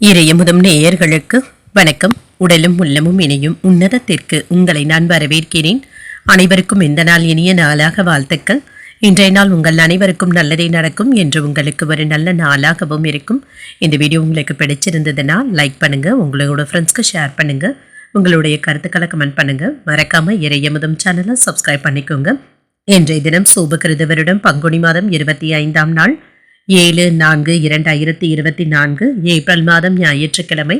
இறையமுதும் நேயர்களுக்கு வணக்கம். உடலும் உள்ளமும் இணையும் உன்னதத்திற்கு உங்களை நான் வரவேற்கிறேன். அனைவருக்கும் இந்த நாள் இனிய நாளாக வாழ்த்துக்கள். இன்றைய நாள் உங்கள் அனைவருக்கும் நல்லதே நடக்கும் என்று உங்களுக்கு ஒரு நல்ல நாளாகவும் இருக்கும். இந்த வீடியோ உங்களுக்கு பிடிச்சிருந்ததுன்னா லைக் பண்ணுங்க, உங்களோட ஃப்ரெண்ட்ஸ்க்கு ஷேர் பண்ணுங்க, உங்களுடைய கருத்துக்களை கமெண்ட் பண்ணுங்க. மறக்காம இறையமுதும் சேனலை சப்ஸ்கிரைப் பண்ணிக்கோங்க. இன்றைய தினம் சூபகிருத வருடம் பங்குனி மாதம் 25ஆம் நாள் 7/4/2024 ஏப்ரல் மாதம் ஞாயிற்றுக்கிழமை.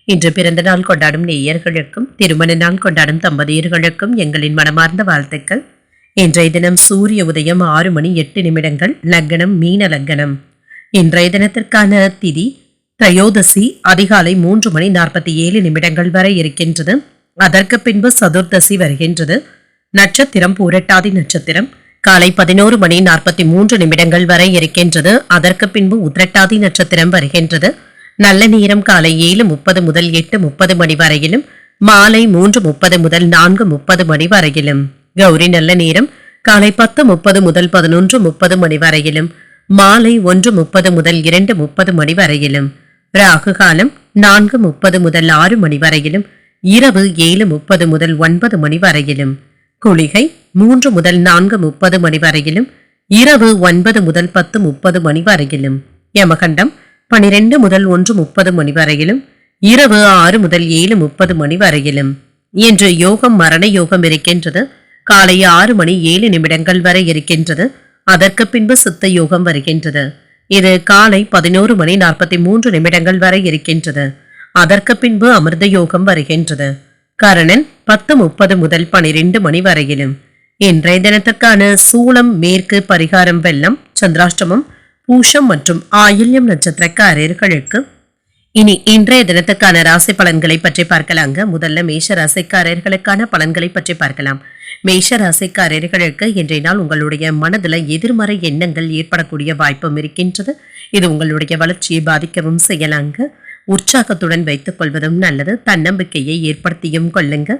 இன்று பிறந்த நாள் கொண்டாடும் நேயர்களுக்கும் திருமண நாள் கொண்டாடும் தம்பதியர்களுக்கும் எங்களின் மனமார்ந்த வாழ்த்துக்கள். இன்றைய தினம் சூரிய உதயம் 6:08 லக்னம் மீன லக்னம். இன்றைய தினத்திற்கான திதி திரையோதசி அதிகாலை 3:47 வரை இருக்கின்றது. அதற்கு பின்பு சதுர்தசி வருகின்றது. நட்சத்திரம் பூரட்டாதி நட்சத்திரம் காலை 11:43 வரை இருக்கின்றது. அதற்கு பின்பு உத்திரட்டாதி நட்சத்திரம் வருகின்றது. நல்ல நேரம் காலை 7:30 முதல் 8:30 மணி வரையிலும், மாலை 3:30 முதல் 4:30 மணி வரையிலும். கௌரி நல்ல நேரம் காலை 10:30 முதல் 11:30 மணி வரையிலும், மாலை 1:30 முதல் 2:30 மணி வரையிலும். ராகு காலம் 4:30 முதல் 6 மணி வரையிலும், இரவு 7:30 முதல் 9 மணி வரையிலும். குளிகை 3 முதல் 4:30 மணி வரையிலும், இரவு 9 முதல் 10:30 மணி வரையிலும். யமகண்டம் 12 முதல் 1:30 மணி வரையிலும், இரவு 6 முதல் 7:30 மணி வரையிலும். இன்று யோகம் மரண யோகம் இருக்கின்றது. காலை 6:07 வரை இருக்கின்றது. அதற்கு பின்பு சித்த யோகம் வருகின்றது. இது காலை 11:43 வரை இருக்கின்றது. அதற்கு பின்பு அமிர்த யோகம் வருகின்றது. கரணன் 10:30 முதல் 12 மணி வரையிலும். இன்றைய தினத்துக்கான சூலம் மேற்கு, பரிகாரம் வெள்ளம், சந்திராஷ்டமம் பூஷம் மற்றும் ஆயில்யம் நட்சத்திரக்காரர்களுக்கு. இனி இன்றைய தினத்துக்கான ராசி பலன்களை பற்றி பார்க்கலாங்க. முதல்ல மேஷ ராசிக்காரர்களுக்கான பலன்களை பற்றி பார்க்கலாம். மேஷ ராசிக்காரர்களுக்கு இன்றைய நாள் உங்களுடைய மனதில் எதிர்மறை எண்ணங்கள் ஏற்படக்கூடிய வாய்ப்பும் இருக்கின்றது. இது உங்களுடைய வளர்ச்சியை பாதிக்கவும் செய்யலாங்க. உற்சாகத்துடன் வைத்துக் கொள்வதும் நல்லது. தன்னம்பிக்கையை ஏற்படுத்தியும் கொள்ளுங்க.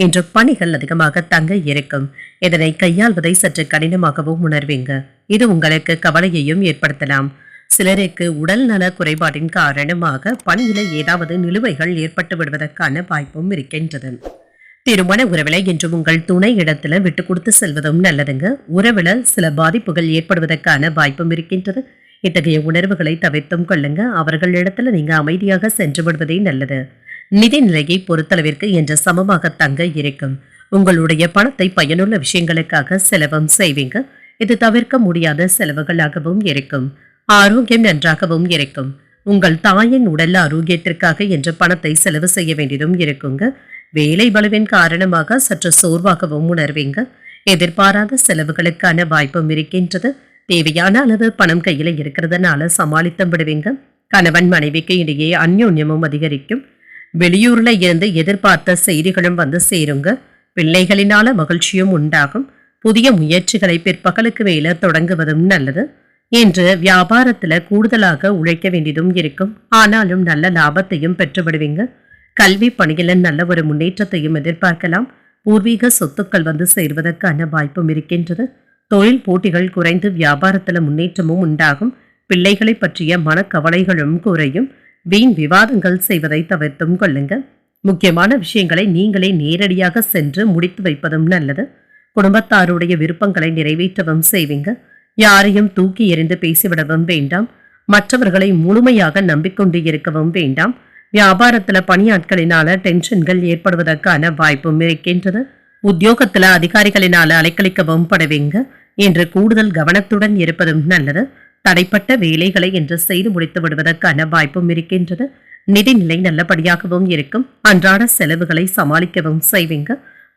இன்று பணிகள் அதிகமாக தங்க இருக்கும். இதனை கையாள்வதை சற்று கடினமாகவும் உணர்வீங்க. இது உங்களுக்கு கவலையையும் ஏற்படுத்தலாம். சிலருக்கு உடல் நல குறைபாட்டின் காரணமாக பணியில ஏதாவது நிலுவைகள் ஏற்பட்டு விடுவதற்கான வாய்ப்பும் இருக்கின்றது. திருமண உறவில இன்று உங்கள் துணை இடத்துல விட்டு கொடுத்து செல்வதும் நல்லதுங்க. உறவில சில பாதிப்புகள் ஏற்படுவதற்கான வாய்ப்பும் இருக்கின்றது. இத்தகைய உணர்வுகளை தவிர்த்தும் கொள்ளுங்க. அவர்களிடத்துல நீங்க அமைதியாக சென்று விடுவதே நல்லது. நிதி நிலையை பொறுத்தளவிற்கு என்று சமமாக தங்க இருக்கும். உங்களுடைய பணத்தை பயனுள்ள விஷயங்களுக்காக செலவும் செய்வீங்க. இது தவிர்க்க முடியாத செலவுகளாகவும் இருக்கும். ஆரோக்கியம் நன்றாகவும் இருக்கும். உங்கள் தாயின் உடல் ஆரோக்கியத்திற்காக என்று பணத்தை செலவு செய்ய வேண்டியதும் இருக்குங்க. வேலை பளுவின் காரணமாக சற்று சோர்வாகவும் உணர்வீங்க. எதிர்பாராத செலவுகளுக்கான வாய்ப்பும் இருக்கின்றது. தேவையான அளவு பணம் கையில இருக்கிறதுனால சமாளித்து விடுவீங்க. கணவன் மனைவிக்கு இடையே அந்யோன்யமும் அதிகரிக்கும். வெளியூர்ல இருந்து எதிர்பார்த்த செய்திகளும் வந்து சேருங்க. பிள்ளைகளினால மகிழ்ச்சியும் உண்டாகும். புதிய முயற்சிகளை பிற்பகலுக்கு மேல தொடங்குவதும் நல்லது. இன்று வியாபாரத்துல கூடுதலாக உழைக்க வேண்டியதும் இருக்கும். ஆனாலும் நல்ல லாபத்தையும் பெற்றுவிடுவீங்க. கல்வி பணியில நல்ல ஒரு முன்னேற்றத்தையும் எதிர்பார்க்கலாம். பூர்வீக சொத்துக்கள் வந்து சேர்வதற்கான வாய்ப்பும் இருக்கின்றது. தொழில் போட்டிகள் குறைந்து வியாபாரத்துல முன்னேற்றமும் உண்டாகும். பிள்ளைகளை பற்றிய மனக்கவலைகளும் குறையும். வீண் விவாதங்கள் செய்வதை தவிர்த்தும் கொள்ளுங்க. முக்கியமான விஷயங்களை நீங்களே நேரடியாக சென்று முடித்து வைப்பதும் நல்லது. குடும்பத்தாருடைய விருப்பங்களை நிறைவேற்றவும் செய்வீங்க. யாரையும் தூக்கி எறிந்து பேசிவிடவும் வேண்டாம். மற்றவர்களை முழுமையாக நம்பிக்கொண்டு இருக்கவும் வேண்டாம். வியாபாரத்துல பணியாட்களினால டென்ஷன்கள் ஏற்படுவதற்கான வாய்ப்பும் இருக்கின்றது. உத்தியோகத்துல அதிகாரிகளினால அலைக்கழிக்கவும் படுவீங்க. என்று கூடுதல் கவனத்துடன் இருப்பதும் நல்லது. தடைப்பட்ட வேலைகளை என்று செய்து முடித்து விடுவதற்கான வாய்ப்பும் இருக்கின்றது. நிதிநிலை நல்லபடியாகவும் இருக்கும். அன்றாட செலவுகளை சமாளிக்கவும் செய்வீங்க.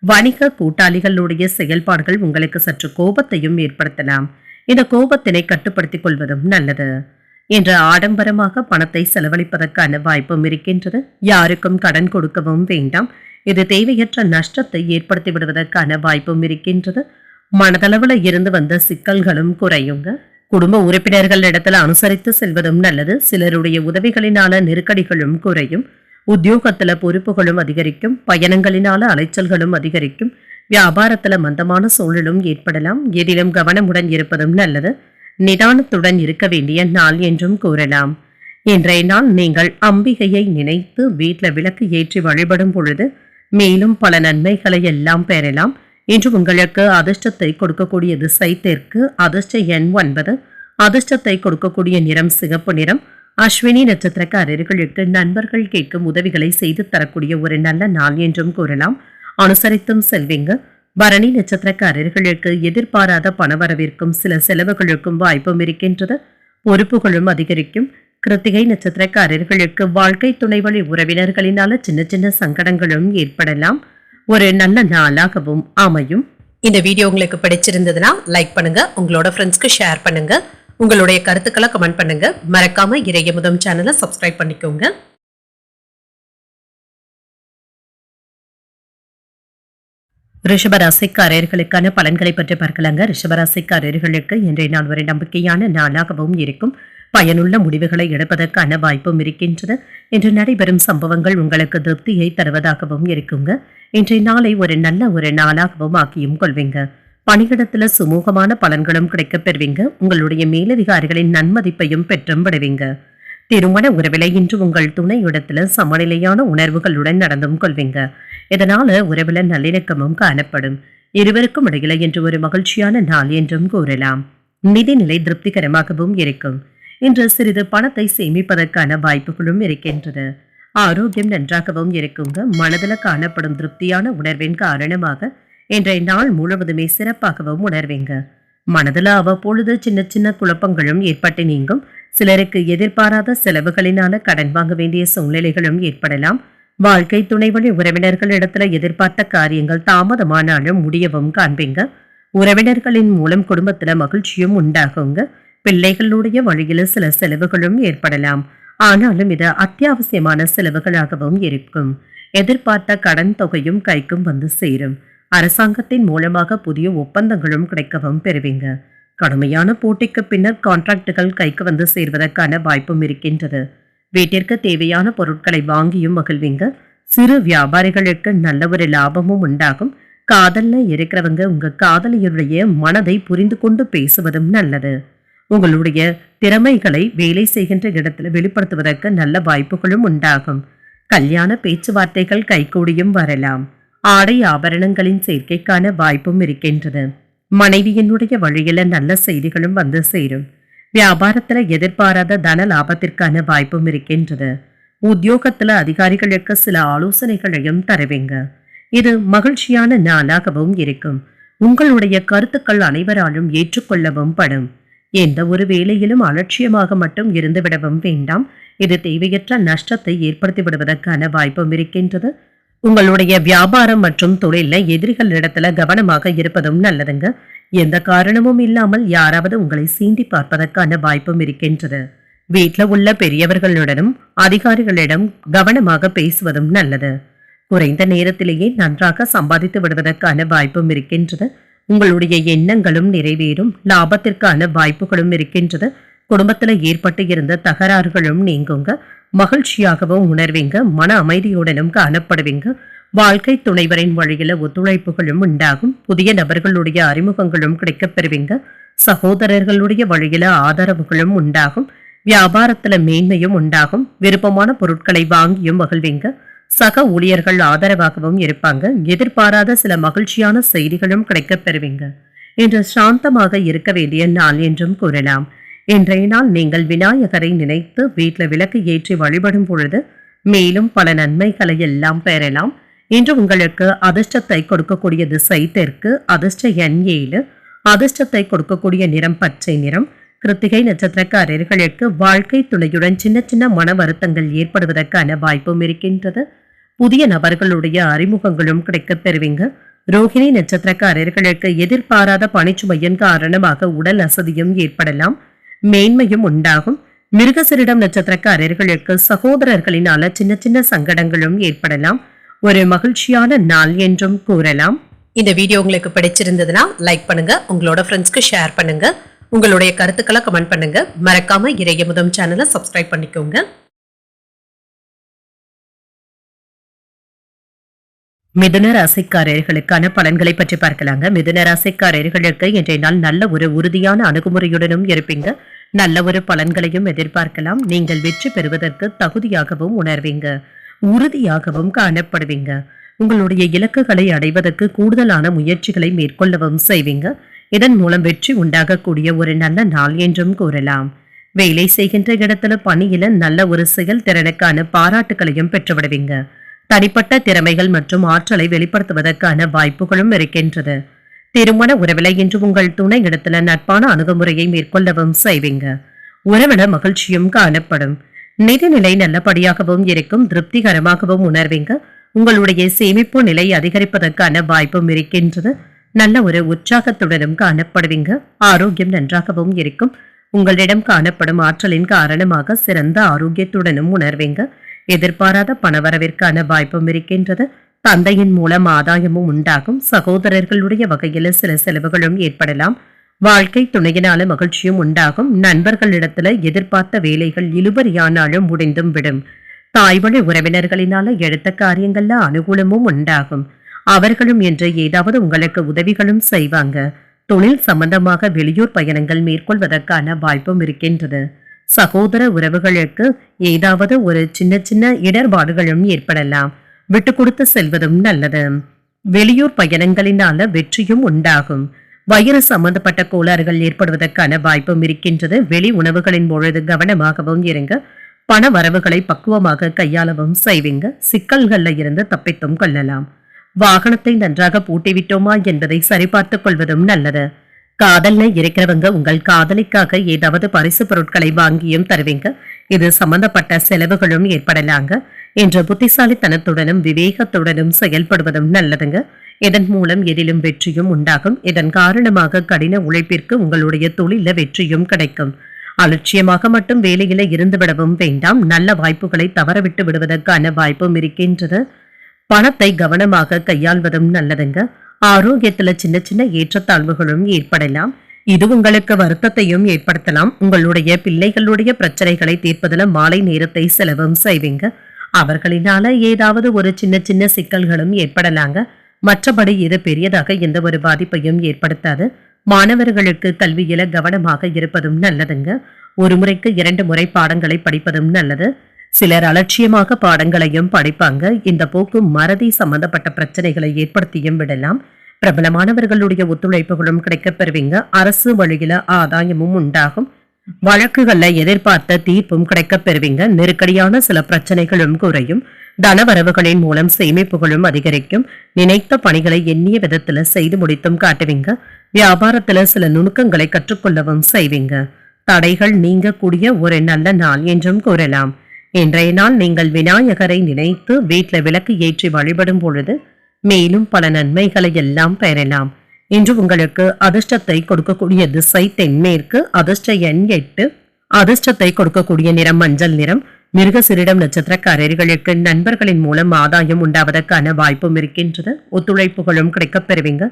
வணிக கூட்டாளிகளுடைய செயல்பாடுகள் உங்களுக்கு சற்று கோபத்தையும் ஏற்படுத்தலாம். இந்த கோபத்தினை கட்டுப்படுத்திக் கொள்வதும் நல்லது. இன்று ஆடம்பரமாக பணத்தை செலவழிப்பதற்கான வாய்ப்பும் இருக்கின்றது. யாருக்கும் கடன் கொடுக்கவும் வேண்டாம். இது தேவையற்ற நஷ்டத்தை ஏற்படுத்தி விடுவதற்கான வாய்ப்பும் இருக்கின்றது. மனதளவுல இருந்து வந்த சிக்கல்களும் குறையுங்க. குடும்ப உறுப்பினர்களிடத்துல அனுசரித்து செல்வதும் நல்லது. சிலருடைய உதவிகளினால நெருக்கடிகளும் குறையும். உத்தியோகத்துல பொறுப்புகளும் அதிகரிக்கும். பயணங்களினால அலைச்சல்களும் அதிகரிக்கும். வியாபாரத்துல மந்தமான சூழலும் ஏற்படலாம். எதிலும் கவனமுடன் இருப்பதும் நல்லது. நிதானத்துடன் இருக்க வேண்டிய நாள் என்றும் கூறலாம். இன்றைய நாள் நீங்கள் அம்பிகையை நினைத்து வீட்டில் விளக்கு ஏற்றி வழிபடும் பொழுது மேலும் பல நன்மைகளை எல்லாம் பெறலாம். இன்று உங்களுக்கு அதிர்ஷ்டத்தை கொடுக்கக்கூடிய திசை தெற்கு, அதிர்ஷ்ட எண் 9, அதிர்ஷ்டத்தை கொடுக்கக்கூடிய நிறம் சிகப்பு நிறம். அஸ்வினி நட்சத்திரக்காரர்களுக்கு நண்பர்கள் கேட்கும் உதவிகளை செய்து தரக்கூடிய ஒரு நல்ல நாள் என்றும் கூறலாம். அனுசரித்தும் செல்வீங்க. பரணி நட்சத்திரக்காரர்களுக்கு எதிர்பாராத பணவரவிற்கும் சில செலவுகளுக்கும் வாய்ப்பும் இருக்கின்றது. பொறுப்புகளும் அதிகரிக்கும். கிருத்திகை நட்சத்திரக்காரர்களுக்கு வாழ்க்கை துணை வழி உறவினர்களினால சின்ன சின்ன சங்கடங்களும் ஏற்படலாம். ஒரு நல்ல நாளாகவும் அமையும். இந்த வீடியோ உங்களுக்கு பிடிச்சிருந்ததுன்னா லைக் பண்ணுங்க, உங்களோட ஃப்ரெண்ட்ஸ்க்கு ஷேர் பண்ணுங்க, உங்களுடைய கருத்துக்களை கமெண்ட் பண்ணுங்க. மறக்காம இறையமுதம் சேனலை சப்ஸ்கிரைப் பண்ணிக்கோங்க. ரிஷபராசிக்காரர்களுக்கான பலன்களை பற்றி பார்க்கலாங்க. ரிஷபராசிக்காரர்களுக்கு இன்றைய நாள் ஒரு நம்பிக்கையான நாளாகவும் இருக்கும். பயனுள்ள முடிவுகளை எடுப்பதற்கான வாய்ப்பும் இருக்கின்றது. இன்று நடைபெறும் சம்பவங்கள் உங்களுக்கு திருப்தியை தருவதாகவும் இருக்குங்க. இன்றைய நாளை ஒரு நல்ல நாளாகவும் ஆக்கியும் கொள்வீங்க. பணியிடத்துல சுமூகமான பலன்களும் கிடைக்கப் பெறுவீங்க. உங்களுடைய மேலதிகாரிகளின் நன்மதிப்பையும் பெற்றும் விடுவீங்க. திருமண உறவிலை இன்று உங்கள் துணையிடத்துல சமநிலையான உணர்வுகளுடன் நடந்தும் கொள்வீங்க. இதனால உறவுல நல்லிணக்கமும் காணப்படும். இருவருக்கும் இடையில இன்று ஒரு மகிழ்ச்சியான நாள் என்றும் கூறலாம். நிதிநிலை திருப்திகரமாகவும் இருக்கும். இன்று சிறிது பணத்தை சேமிப்பதற்கான வாய்ப்புகளும் இருக்கின்றது. ஆரோக்கியம் நன்றாகவும் இருக்குங்க. மனதில் காணப்படும் திருப்தியான உணர்வின் காரணமாக இன்றைய நாள் முழுவதுமே சிறப்பாகவும் உணர்வீங்க. மனதில் அவ்வப்பொழுது சின்ன சின்ன குழப்பங்களும் ஏற்பட்டு நீங்கும். சிலருக்கு எதிர்பாராத செலவுகளினால கடன் வாங்க வேண்டிய சூழ்நிலைகளும் ஏற்படலாம். வாழ்க்கை துணை வழி உறவினர்களிடத்துல எதிர்பார்த்த காரியங்கள் தாமதமானாலும் முடியவும் காண்பீங்க. உறவினர்களின் மூலம் குடும்பத்துல மகிழ்ச்சியும் உண்டாகுங்க. பிள்ளைகளுடைய வழியில சில செலவுகளும் ஏற்படலாம். ஆனாலும் இது அத்தியாவசியமான செலவுகளாகவும் இருக்கும். எதிர்பார்த்த கடன் தொகையும் கைக்கும் வந்து சேரும். அரசாங்கத்தின் மூலமாக புதிய ஒப்பந்தங்களும் கிடைக்கவும் பெறுவீங்க. கடுமையான போட்டிக்கு பின்னர் கான்ட்ராக்டுகள் கைக்கு வந்து சேர்வதற்கான வாய்ப்பும் இருக்கின்றது. வீட்டிற்கு தேவையான பொருட்களை வாங்கியும் மகிழ்வீங்க. சிறு வியாபாரிகளுக்கு நல்ல ஒரு லாபமும் உண்டாகும். காதல்ல இருக்கிறவங்க உங்க காதலியருடைய மனதை புரிந்து கொண்டு பேசுவதும் நல்லது. உங்களுடைய திறமைகளை வேலை செய்கின்ற இடத்துல வெளிப்படுத்துவதற்கு நல்ல வாய்ப்புகளும் உண்டாகும். கல்யாண பேச்சுவார்த்தைகள் கைகூடியும் வரலாம். ஆடை ஆபரணங்களின் சேர்க்கைக்கான வாய்ப்பும் இருக்கின்றது. மனைவியினுடைய வழியில நல்ல செய்திகளும் வந்து சேரும். வியாபாரத்துல எதிர்பாராத தன லாபத்திற்கான வாய்ப்பும் இருக்கின்றது. உத்தியோகத்துல அதிகாரிகளுக்கு சில ஆலோசனைகளையும் தருவீங்க. இது மகிழ்ச்சியான நாளாகவும் இருக்கும். உங்களுடைய கருத்துக்கள் அனைவராலும் ஏற்றுக்கொள்ளவும் படும். எந்த ஒரு வேலையிலும் அலட்சியமாக மட்டும் இருந்து விடவும் வேண்டாம். இது தேவையற்ற நஷ்டத்தை ஏற்படுத்தி விடுவதற்கான வாய்ப்பும் இருக்கின்றது. உங்களுடைய வியாபாரம் மற்றும் தொழில எதிரிகள் இடத்துல கவனமாக இருப்பதும் நல்லதுங்க. எந்த காரணமும் இல்லாமல் யாராவது உங்களை சீண்டி பார்ப்பதற்கான வாய்ப்பும் இருக்கின்றது. வீட்டில் உள்ள பெரியவர்களுடனும் அதிகாரிகளிடம் கவனமாக பேசுவதும் நல்லது. குறைந்த நேரத்திலேயே நன்றாக சம்பாதித்து விடுவதற்கான வாய்ப்பும் இருக்கின்றது. உங்களுடைய எண்ணங்களும் நிறைவேறும். லாபத்திற்கான வாய்ப்புகளும் இருக்கின்றது. குடும்பத்துல ஏற்பட்டு இருந்த தகராறுகளும் நீங்குங்க. மகிழ்ச்சியாகவும் உணர்வீங்க. மன அமைதியுடனும் காணப்படுவீங்க. வாழ்க்கை துணைவரின் வழியில ஒத்துழைப்புகளும் உண்டாகும். புதிய நபர்களுடைய அறிமுகங்களும் கிடைக்கப் பெறுவீங்க. சகோதரர்களுடைய வழியில ஆதரவுகளும் உண்டாகும். வியாபாரத்துல மேன்மையும் உண்டாகும். விருப்பமான பொருட்களை வாங்கியும் மகிழ்வீங்க. சக ஊழியர்கள் ஆதரவாகவும் இருப்பாங்க. எதிர்பாராத சில மகிழ்ச்சியான செய்திகளும் கிடைக்கப் பெறுவீங்க. இன்று சாந்தமாக இருக்க வேண்டிய நாள் என்றும் கூறலாம். இன்றைய நாள் நீங்கள் விநாயகரை நினைத்து வீட்டில் விளக்கு ஏற்றி வழிபடும் பொழுது மேலும் பல நன்மைகளை எல்லாம் பெறலாம். இன்று உங்களுக்கு அதிர்ஷ்டத்தை கொடுக்கக்கூடிய திசை தெற்கு, அதிர்ஷ்ட எண் 7, அதிர்ஷ்டத்தை கொடுக்கக்கூடிய நிறம் பச்சை நிறம். கிருத்திகை நட்சத்திரக்காரர்களுக்கு வாழ்க்கை துணையுடன் சின்ன சின்ன மன வருத்தங்கள் ஏற்படுவதற்கான வாய்ப்பும் இருக்கின்றது. புதிய நபர்களுடைய அறிமுகங்களும் கிடைக்கப் பெறுவீங்க. ரோஹிணி நட்சத்திரக்காரர்களுக்கு எதிர்பாராத பணிச்சுமையின் காரணமாக உடல் அசதியும் ஏற்படலாம். மேன்மையும் உண்டாகும். மிருகசிரிடம் நட்சத்திரக்காரர்களுக்கு சகோதரர்களினால சின்ன சின்ன சங்கடங்களும் ஏற்படலாம். ஒரு மகிழ்ச்சியான நாள் என்றும் கூறலாம். இந்த வீடியோ உங்களுக்கு பிடிச்சிருந்ததுன்னா லைக் பண்ணுங்க, உங்களோட ஃப்ரெண்ட்ஸ்க்கு ஷேர் பண்ணுங்க, உங்களுடைய கருத்துக்களை கமெண்ட் பண்ணுங்க. மறக்காம இறையமுதம் சேனலை சப்ஸ்கிரைப் பண்ணிக்கோங்க. மிதுன ராசிக்காரர்களுக்கான பலன்களை பற்றி பார்க்கலாங்க. மிதுன ராசிக்காரர்களுக்கு இன்றைய நாள் நல்ல ஒரு உறுதியான அணுகுமுறையுடனும் இருப்பீங்க. நல்ல ஒரு பலன்களையும் எதிர்பார்க்கலாம். நீங்கள் வெற்றி பெறுவதற்கு தகுதியாகவும் உணர்வீங்க, உறுதியாகவும் காணப்படுவீங்க. உங்களுடைய இலக்குகளை அடைவதற்கு கூடுதலான முயற்சிகளை மேற்கொள்ளவும் செய்வீங்க. இதன் மூலம் வெற்றி உண்டாகக்கூடிய ஒரு நல்ல நாள் என்றும் கூறலாம். வேலை செய்கின்ற இடத்துல பணியில நல்ல ஒரு செயல்திறனுக்கான பாராட்டுகளையும் பெற்றுவிடுவீங்க. தனிப்பட்ட திறமைகள் மற்றும் ஆற்றலை வெளிப்படுத்துவதற்கான வாய்ப்புகளும் இருக்கின்றது. திருமண உறவில இன்று உங்கள் துணை இடத்துல நட்பான அணுகுமுறையை மேற்கொள்ளவும் செய்வீங்க. உறவில மகிழ்ச்சியும் காணப்படும். நிதிநிலை நல்லபடியாகவும் இருக்கும், திருப்திகரமாகவும் உணர்வீங்க. உங்களுடைய சேமிப்பு நிலை அதிகரிப்பதற்கான வாய்ப்பும் இருக்கின்றது. நல்ல ஒரு உற்சாகத்துடனும் காணப்படுவீங்க. ஆரோக்கியம் நன்றாகவும் இருக்கும். உங்களிடம் காணப்படும் ஆற்றலின் காரணமாக சிறந்த ஆரோக்கியத்துடனும் உணர்வீங்க. எதிர்பாராத பணவரவிற்கான வாய்ப்பும் இருக்கின்றது. தந்தையின் மூலம் ஆதாயமும் உண்டாகும். சகோதரர்களுடைய வகையில சில செலவுகளும் ஏற்படலாம். வாழ்க்கை துணையினால மகிழ்ச்சியும் உண்டாகும். நண்பர்களிடத்துல எதிர்பார்த்த வேலைகள் இழுபறியானாலும் முடிந்தும் விடும். தாய்வழி உறவினர்களினால எடுத்த காரியங்கள்ல அனுகூலமும் உண்டாகும். அவர்களும் என்று ஏதாவது உங்களுக்கு உதவிகளும் செய்வாங்க. தொழில் சம்பந்தமாக வெளியூர் பயணங்கள் மேற்கொள்வதற்கான வாய்ப்பும் இருக்கின்றது. சகோதர உறவுகளுக்கு ஏதாவது ஒரு சின்ன சின்ன இடர்பாடுகளும் ஏற்படலாம். விட்டு கொடுத்து செல்வதும் நல்லது. வெளியூர் பயணங்களினால வெற்றியும் உண்டாகும். வயிறு சம்பந்தப்பட்ட கோளாறுகள் ஏற்படுவதற்கான வாய்ப்பும் இருக்கின்றது. வெளி உணவுகளின் பொழுது கவனமாகவும் இருங்க. பண வரவுகளை பக்குவமாக கையாளவும் செய்வீங்க. சிக்கல்கள்ல இருந்து தப்பித்தும் கொள்ளலாம். வாகனத்தை நன்றாக பூட்டிவிட்டோமா என்பதை சரிபார்த்துக் கொள்வதும் நல்லது. காதல்ல இருக்கிறவங்க உங்கள் காதலிக்காக ஏதாவது பரிசு பொருட்களை வாங்கியும் தருவீங்க. இது சம்பந்தப்பட்ட செலவுகளும் ஏற்படலாங்க. என்ற புத்திசாலித்தனத்துடனும் விவேகத்துடனும் செயல்படுவதும் நல்லதுங்க. இதன் மூலம் எதிலும் வெற்றியும் உண்டாகும். இதன் காரணமாக கடின உழைப்பிற்கு உங்களுடைய தொழில வெற்றியும் கிடைக்கும். அலட்சியமாக மட்டும் வேலையில இருந்துவிடவும் வேண்டாம். நல்ல வாய்ப்புகளை தவறவிட்டு விடுவதற்கான வாய்ப்பும் இருக்கின்றது. பணத்தை கவனமாக கையாள்வதும் நல்லதுங்க. ஆரோக்கியத்துல சின்ன சின்ன ஏற்றத்தாழ்வுகளும் ஏற்படலாம். இது உங்களுக்கு வருத்தத்தையும் ஏற்படுத்தலாம். உங்களுடைய பிள்ளைகளுடைய பிரச்சனைகளை தீர்ப்பதில் மாலை நேரத்தை செலவும் செய்வீங்க. அவர்களினால ஏதாவது ஒரு சின்ன சின்ன சிக்கல்களும் ஏற்படலாங்க. மற்றபடி இது பெரியதாக எந்த ஒரு பாதிப்பையும் ஏற்படுத்தாது. மாணவர்களுக்கு கல்வியில கவனமாக இருப்பதும் நல்லதுங்க. ஒரு முறைக்கு 2 முறை பாடங்களை படிப்பதும் நல்லது. சிலர் அலட்சியமாக பாடங்களையும் படிப்பாங்க. இந்த போக்கு மறதி சம்பந்தப்பட்ட பிரச்சனைகளை ஏற்படுத்தியும் விடலாம். பிரபலமானவர்களுடைய ஒத்துழைப்புகளும் கிடைக்கப் பெறுவீங்க. அரசு வழியில ஆதாயமும் உண்டாகும். வழக்குகள்ல எதிர்பார்த்த தீர்ப்பும் கிடைக்கப் பெறுவீங்க. நெருக்கடியான சில பிரச்சனைகளும் குறையும். தனவரவுகளின் மூலம் சேமிப்புகளும் அதிகரிக்கும். நினைத்த பணிகளை எண்ணிய விதத்துல செய்து முடித்தும் காட்டுவீங்க. வியாபாரத்துல சில நுணுக்கங்களை கற்றுக்கொள்ளவும் செய்வீங்க. தடைகள் நீங்கக்கூடிய ஒரு நல்ல நாள் என்றும் கூறலாம். இன்றைய நாள் நீங்கள் விநாயகரை நினைத்து வீட்டில் விளக்கு ஏற்றி வழிபடும் பொழுது மேலும் பல நன்மைகளை எல்லாம் பெறலாம். இன்று உங்களுக்கு அதிர்ஷ்டத்தை கொடுக்கக்கூடிய திசை தென்மேற்கு. அதிர்ஷ்ட எண் 8. அதிர்ஷ்டத்தை கொடுக்கக்கூடிய நிறம் மஞ்சள் நிறம். மிருகசீரிடம் நட்சத்திரக்காரர்களுக்கு நண்பர்களின் மூலம் ஆதாயம் உண்டாவதற்கான வாய்ப்பும் இருக்கின்றது. ஒத்துழைப்புகளும் கிடைக்கப் பெறுவீங்க.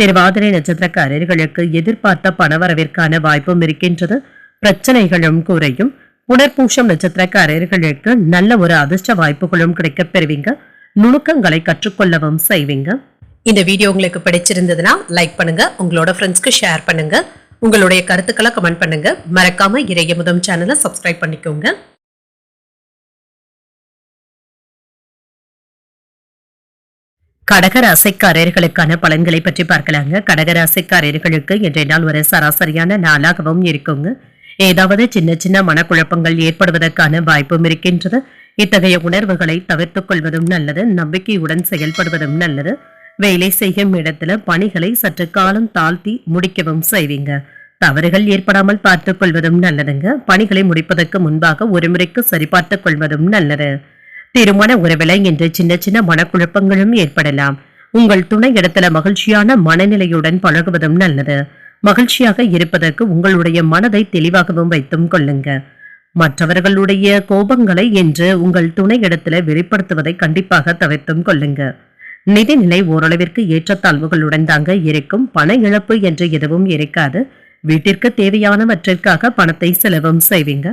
திருவாதிரை நட்சத்திரக்காரர்களுக்கு எதிர்பார்த்த பணவரவிற்கான வாய்ப்பும் இருக்கின்றது. பிரச்சனைகளும் குறையும். புனர்பூஷம் நட்சத்திரக்காரர்களுக்கு நல்ல ஒரு அதிர்ஷ்ட வாய்ப்புகளும் கிடைக்கப் பெறுவீங்க. நுணுக்கங்களை கற்றுக்கொள்ளவும் செய்வீங்க. இந்த வீடியோ உங்களுக்கு பிடிச்சிருந்ததுன்னா லைக் பண்ணுங்க. உங்களோட ஃப்ரெண்ட்ஸ்க்கு ஷேர் பண்ணுங்க. உங்களுடைய கருத்துக்களை கமெண்ட் பண்ணுங்க. மறக்காம இறையமுதம் சேனலை சப்ஸ்கிரைப் பண்ணிக்கோங்க. கடகராசிக்காரர்களுக்கான பலன்களை பற்றி பார்க்கலாங்க. கடகராசிக்காரர்களுக்கு இன்றைய நாள் ஒரு சராசரியான நாளாகவும் இருக்குங்க. ஏதாவது சின்ன சின்ன மனக்குழப்பங்கள் ஏற்படுவதற்கான வாய்ப்பும் இருக்கின்றது. இத்தகைய உணர்வுகளை தவிர்த்துக் கொள்வதும் நல்லது. நம்பிக்கையுடன் செயல்படுவதும் நல்லது. வேலை செய்யும் இடத்துல பணிகளை சற்று காலம் தாழ்த்தி முடிக்கவும் செய்வீங்க. தவறுகள் ஏற்படாமல் பார்த்துக் கொள்வதும் நல்லதுங்க. பணிகளை முடிப்பதற்கு முன்பாக ஒரு முறைக்கு சரிபார்த்துக் கொள்வதும் நல்லது. திருமண உறவில இன்று சின்ன சின்ன மனக்குழப்பங்களும் ஏற்படலாம். உங்கள் துணை இடத்துல மகிழ்ச்சியான மனநிலையுடன் பழகுவதும் நல்லது. மகிழ்ச்சியாக இருப்பதற்கு உங்களுடைய மனதை தெளிவாகவும் வைத்தும் கொள்ளுங்க. மற்றவர்களுடைய கோபங்களை என்று உங்கள் துணை இடத்துல வெளிப்படுத்துவதை கண்டிப்பாக தவிர்த்தும் கொள்ளுங்க. நிதிநிலை ஓரளவிற்கு ஏற்றத்தாழ்வுகளுடன் தாங்க இருக்கும். பண இழப்பு என்று எதுவும் இருக்காது. வீட்டிற்கு தேவையானவற்றிற்காக பணத்தை செலவும் செய்வீங்க.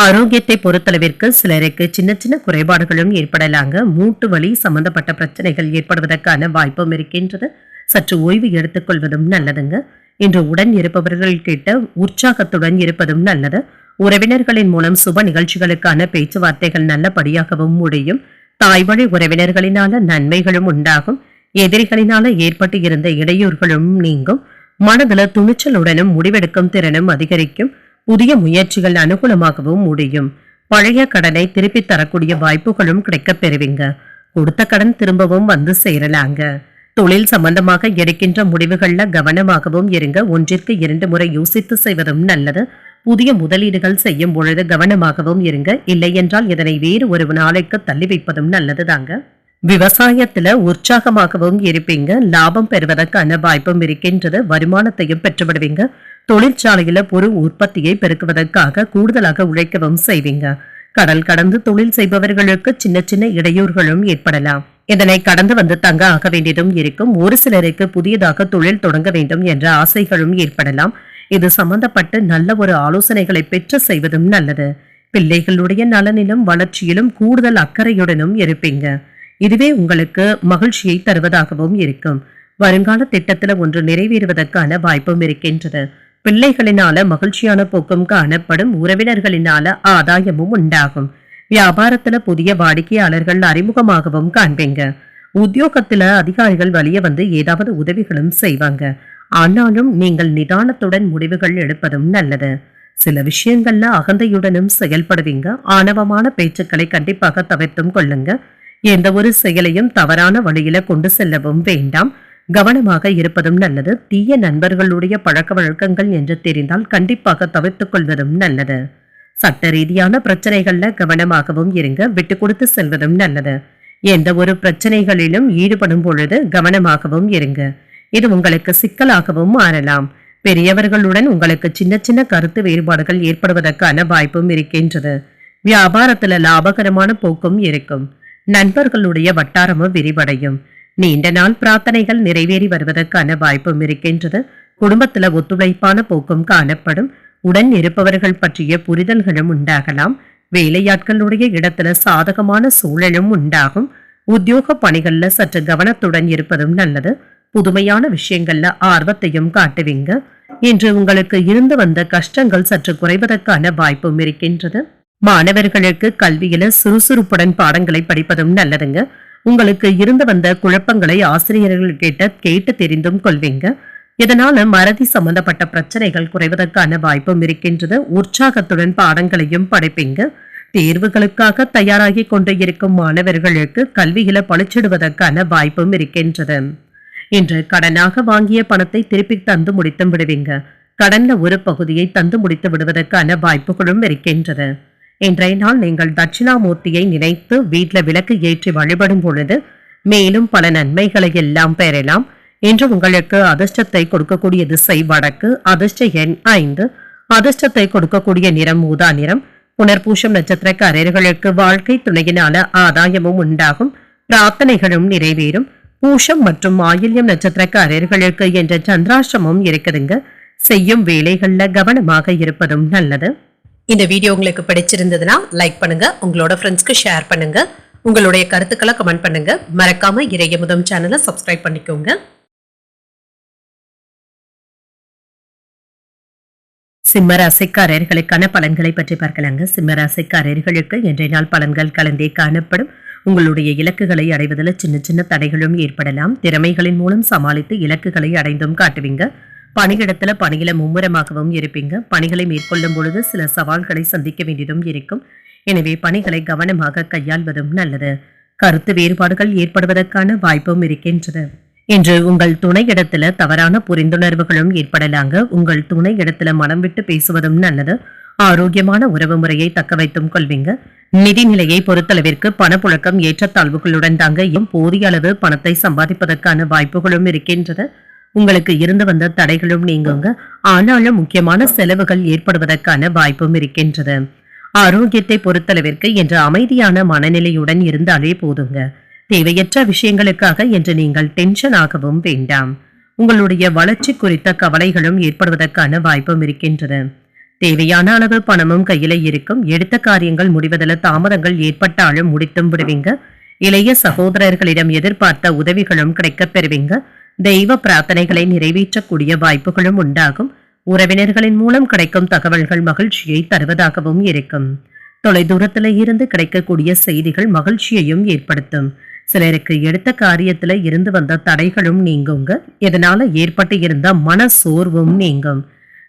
ஆரோக்கியத்தை பொறுத்தளவிற்கு சிலருக்கு சின்ன சின்ன குறைபாடுகளும் ஏற்படலாங்க. மூட்டு வலி சம்பந்தப்பட்ட பிரச்சனைகள் ஏற்படுவதற்கான வாய்ப்பும் இருக்கின்றது. சற்று ஓய்வு எடுத்துக்கொள்வதும் நல்லதுங்க. இன்று உடன் இருப்பவர்கள் கிட்ட உற்சாகத்துடன் இருப்பதும் நல்லது. உறவினர்களின் மூலம் சுப நிகழ்ச்சிகளுக்கான பேச்சுவார்த்தைகள் நல்லபடியாகவும் முடியும். தாய்வழி உறவினர்களினால நன்மைகளும் உண்டாகும். எதிரிகளினால ஏற்பட்டு இருந்த இடையூறுகளும் நீங்கும். மனதில் துணிச்சலுடனும் முடிவெடுக்கும் திறனும் அதிகரிக்கும். புதிய முயற்சிகள் அனுகூலமாகவும் முடியும். பழைய கடனை திருப்பி தரக்கூடிய வாய்ப்புகளும் கிடைக்கப் பெறுவீங்க. கொடுத்த கடன் திரும்பவும் வந்து சேரலாங்க. தொழில் சம்பந்தமாக எடுக்கின்ற முடிவுகள்ல கவனமாகவும் இருங்க. ஒன்றிற்கு 2 முறை யோசித்து செய்வதும் நல்லது. புதிய முதலீடுகள் செய்யும் பொழுது கவனமாகவும் இருங்க. இல்லை என்றால் இதனை வேறு ஒரு நாளைக்கு தள்ளி வைப்பதும் நல்லதுதாங்க. விவசாயத்துல உற்சாகமாகவும் இருப்பீங்க. லாபம் பெறுவதற்கான வாய்ப்பும் இருக்கின்றது. வருமானத்தையும் பெற்றுவிடுவீங்க. தொழிற்சாலையில பொருள் உற்பத்தியை பெருக்குவதற்காக கூடுதலாக உழைக்கவும் செய்வீங்க. கடல் கடந்து தொழில் செய்பவர்களுக்கு சின்ன சின்ன இடையூறுகளும் ஏற்படலாம். இதனை கடந்து வந்து தங்க ஆக வேண்டியதும் இருக்கும். ஒரு சிலருக்கு புதியதாக தொழில் தொடங்க வேண்டும் என்ற ஆசைகளும் ஏற்படலாம். இது சம்பந்தப்பட்டு நல்ல ஒரு ஆலோசனைகளை பெற்று செய்வதும் நல்லது. பிள்ளைகளுடைய நலனிலும் வளர்ச்சியிலும் கூடுதல் அக்கறையுடனும் இருப்பீங்க. இதுவே உங்களுக்கு மகிழ்ச்சியை தருவதாகவும் இருக்கும். வருங்கால திட்டத்துல ஒன்று நிறைவேறுவதற்கான வாய்ப்பும் இருக்கின்றது. பிள்ளைகளினால மகிழ்ச்சியான போக்கும் காணப்படும். உறவினர்களினால ஆதாயமும் உண்டாகும். வியாபாரத்துல புதிய வாடிக்கையாளர்கள் அறிமுகமாகவும் காண்பீங்க. உத்தியோகத்துல அதிகாரிகள் வழிய வந்து ஏதாவது உதவிகளும் செய்வாங்க. ஆனாலும் நீங்கள் நிதானத்துடன் முடிவுகள் எடுப்பதும் நல்லது. சில விஷயங்கள்ல அகந்தையுடனும் செயல்படுவீங்க. ஆணவமான பேச்சுக்களை கண்டிப்பாக தவிர்த்தும் கொள்ளுங்க. எந்த ஒரு செயலையும் தவறான வழியில கொண்டு செல்லவும் வேண்டாம். கவனமாக இருப்பதும் நல்லது. தீய நண்பர்களுடைய பழக்க வழக்கங்கள் என்று தெரிந்தால் கண்டிப்பாக தவிர்த்துக் கொள்வதும் நல்லது. சட்ட ரீதியான பிரச்சனைகள்ல கவனமாகவும் இருங்க. விட்டு கொடுத்து செல்வதும் நல்லது. எந்த ஒரு பிரச்சனைகளிலும் ஈடுபடும் பொழுது கவனமாகவும் இருங்க. இது உங்களுக்கு சிக்கலாகவும் மாறலாம். பெரியவர்களுடன் உங்களுக்கு சின்ன சின்ன கருத்து வேறுபாடுகள் ஏற்படுவதற்கான வாய்ப்பும் இருக்கின்றது. வியாபாரத்துல லாபகரமான போக்கும் இருக்கும். நண்பர்களுடைய வட்டாரமும் விரிவடையும். நீண்ட நாள் பிரார்த்தனைகள் நிறைவேறி வருவதற்கான வாய்ப்பும் இருக்கின்றது. குடும்பத்துல ஒத்துழைப்பான போக்கும் காணப்படும். உடன் இருப்பவர்கள் பற்றிய புரிதல்களும் உண்டாகலாம். வேலையாட்களுடைய இடத்துல சாதகமான சூழலும் உண்டாகும். உத்தியோக பணிகள்ல சற்று கவனத்துடன் இருப்பதும் நல்லது. புதுமையான விஷயங்கள்ல ஆர்வத்தையும் காட்டுவீங்க. இன்று உங்களுக்கு இருந்து வந்த கஷ்டங்கள் சற்று குறைவதற்கான வாய்ப்பும் இருக்கின்றது. மாணவர்களுக்கு கல்வியில சுறுசுறுப்புடன் பாடங்களை படிப்பதும் நல்லதுங்க. உங்களுக்கு இருந்து வந்த குழப்பங்களை ஆசிரியர்கள் கிட்ட கேட்டு தெரிந்தும் கொள்வீங்க. இதனால மறதி சம்பந்தப்பட்ட பிரச்சனைகள் குறைவதற்கான வாய்ப்பும் இருக்கின்றது. உற்சாகத்துடன் பாடங்களையும் படிப்பீங்க. தேர்வுகளுக்காக தயாராகி கொண்டு இருக்கும் மாணவர்களுக்கு கல்வியில பழிச்சிடுவதற்கான வாய்ப்பும் இருக்கின்றது. இன்று கடனாக வாங்கிய பணத்தை திருப்பி தந்து முடித்து விடுவீங்க. கடன்ல ஒரு பகுதியை தந்து முடித்து விடுவதற்கான வாய்ப்புகளும் இருக்கின்றது. இன்றைய நாள் நீங்கள் தட்சிணாமூர்த்தியை நினைத்து வீட்டில் விளக்கு ஏற்றி வழிபடும் பொழுது மேலும் பல நன்மைகளை எல்லாம் பெறலாம். இன்று உங்களுக்கு அதிர்ஷ்டத்தை கொடுக்கக்கூடிய திசை வடக்கு. அதிர்ஷ்ட எண் 5. அதிர்ஷ்டத்தை கொடுக்கக்கூடிய நிறம் ஊதா நிறம். புனர்பூசம் நட்சத்திரக்காரர்களுக்கு வாழ்க்கை துணையினால ஆதாயமும் உண்டாகும். பிரார்த்தனைகளும் நிறைவேறும். பூஷம் மற்றும் ஆயில்யம் நட்சத்திரக்காரர்களுக்கு என்ற சந்திராஷ்டமும் இருக்குதுங்க. செய்யும் வேலைகள்ல கவனமாக இருப்பதும் நல்லது. இந்த வீடியோ உங்களுக்கு பிடிச்சிருந்ததுன்னா லைக் பண்ணுங்க. உங்களோட ஃப்ரெண்ட்ஸ்க்கு ஷேர் பண்ணுங்க. உங்களுடைய கருத்துக்களை கமெண்ட் பண்ணுங்க. மறக்காம இறையமுதம் சேனலை சப்ஸ்கிரைப் பண்ணிக்கோங்க. சிம்மராசிக்காரர்களுக்கான பலன்களை பற்றி பார்க்கலாங்க. சிம்மராசிக்காரர்களுக்கு இன்றைய நாள் பலன்கள் கலந்தே காணப்படும். உங்களுடைய இலக்குகளை அடைவதில் சின்ன சின்ன தடைகளும் ஏற்படலாம். திறமைகளின் மூலம் சமாளித்து இலக்குகளை அடைந்தும் காட்டுவீங்க. பணியிடத்துல பணியில மும்முரமாகவும் இருப்பீங்க. பணிகளை மேற்கொள்ளும் பொழுது சில சவால்களை சந்திக்க வேண்டியதும் இருக்கும். எனவே பணிகளை கவனமாக கையாள்வதும் நல்லது. கருத்து வேறுபாடுகள் ஏற்படுவதற்கான வாய்ப்பும் இருக்கின்றது. இன்று உங்கள் துணை இடத்துல தவறான புரிந்துணர்வுகளும் ஏற்படலாங்க. உங்கள் துணை இடத்துல மனம் விட்டு பேசுவதும் நல்லது. ஆரோக்கியமான உறவு முறையை தக்க வைத்தும் கொள்வீங்க. நிதிநிலையை பொறுத்தளவிற்கு பணப்புழக்கம் ஏற்றத்தாழ்வுகளுடன் தாங்க போதிய அளவு பணத்தை சம்பாதிப்பதற்கான வாய்ப்புகளும் இருக்கின்றது. உங்களுக்கு இருந்து வந்த தடைகளும் நீங்குங்க. ஆனாலும் முக்கியமான செலவுகள் ஏற்படுவதற்கான வாய்ப்பும் இருக்கின்றது. ஆரோக்கியத்தை பொறுத்தளவிற்கு இன்று அமைதியான மனநிலையுடன் இருந்தாலே போதுங்க. தேவையற்ற விஷயங்களுக்காக என்று நீங்கள் டென்ஷன் ஆகவும் வேண்டாம். உங்களுடைய வளர்ச்சி குறித்த கவலைகளும் ஏற்படுவதற்கான வாய்ப்பும் இருக்கின்றது. தேவையான அளவு பணமும் கையில இருக்கும். எடுத்த காரியங்கள் முடிவதில் தாமதங்கள் ஏற்பட்டாலும் முடித்தும் விடுவீங்க. இளைய சகோதரர்களிடம் எதிர்பார்த்த உதவிகளும் கிடைக்கப் பெறுவீங்க. தெய்வ பிரார்த்தனைகளை நிறைவேற்றக்கூடிய வாய்ப்புகளும் உண்டாகும். உறவினர்களின் மூலம் கிடைக்கும் தகவல்கள் மகிழ்ச்சியை தருவதாகவும் இருக்கும். தொலைதூரத்துல இருந்து கிடைக்கக்கூடிய செய்திகள் மகிழ்ச்சியையும் ஏற்படுத்தும். சிலருக்கு எடுத்த காரியத்துல இருந்து வந்த தடைகளும் நீங்குங்க. இதனால ஏற்பட்டு இருந்த மன சோர்வும் நீங்கும்.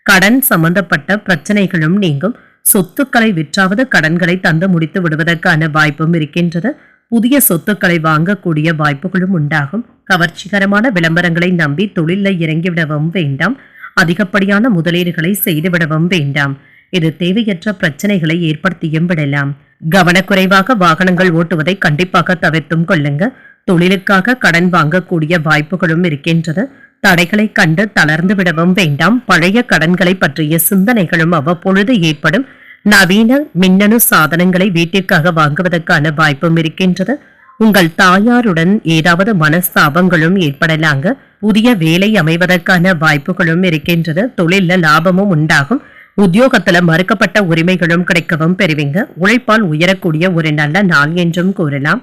கடன் சம்பந்தப்பட்ட பிரச்சனைகளும் நீங்கும். சொத்துக்களை விற்றாவது கடன்களை தந்து முடித்து விடுவதற்கான வாய்ப்பும் இருக்கின்றது. புதிய சொத்துக்களை வாங்கக்கூடிய வாய்ப்புகளும் உண்டாகும். கவர்ச்சிகரமான விளம்பரங்களை நம்பி தொழிலில் இறங்கிவிடவும் வேண்டாம். அதிகப்படியான முதலீடுகளை செய்துவிடவும் வேண்டாம். இது தேவையற்ற பிரச்சனைகளை ஏற்படுத்தியும் விடலாம். கவனக்குறைவாக வாகனங்கள் ஓட்டுவதை கண்டிப்பாக தவிர்த்தும் கொள்ளுங்க. தொழிலுக்காக கடன் வாங்கக்கூடிய வாய்ப்புகளும் இருக்கின்றது. தடைகளை கண்டு தளர்ந்து விடவும் வேண்டாம். பழைய கடன்களை பற்றிய சிந்தனைகளும் அவ்வப்பொழுது ஏற்படும். நவீன மின்னணு சாதனங்களை வீட்டிற்காக வாங்குவதற்கான வாய்ப்பும் இருக்கின்றது. உங்கள் தாயாருடன் ஏதாவது மனஸ்தாபங்களும் ஏற்படலாங்க. புதிய வேலை அமைவதற்கான வாய்ப்புகளும் இருக்கின்றது. தொழில லாபமும் உண்டாகும். உத்தியோகத்துல மறுக்கப்பட்ட உரிமைகளும் கிடைக்கவும் பெறுவீங்க. உழைப்பால் உயரக்கூடிய ஒரு நல்ல நாள் என்றும் கூறலாம்.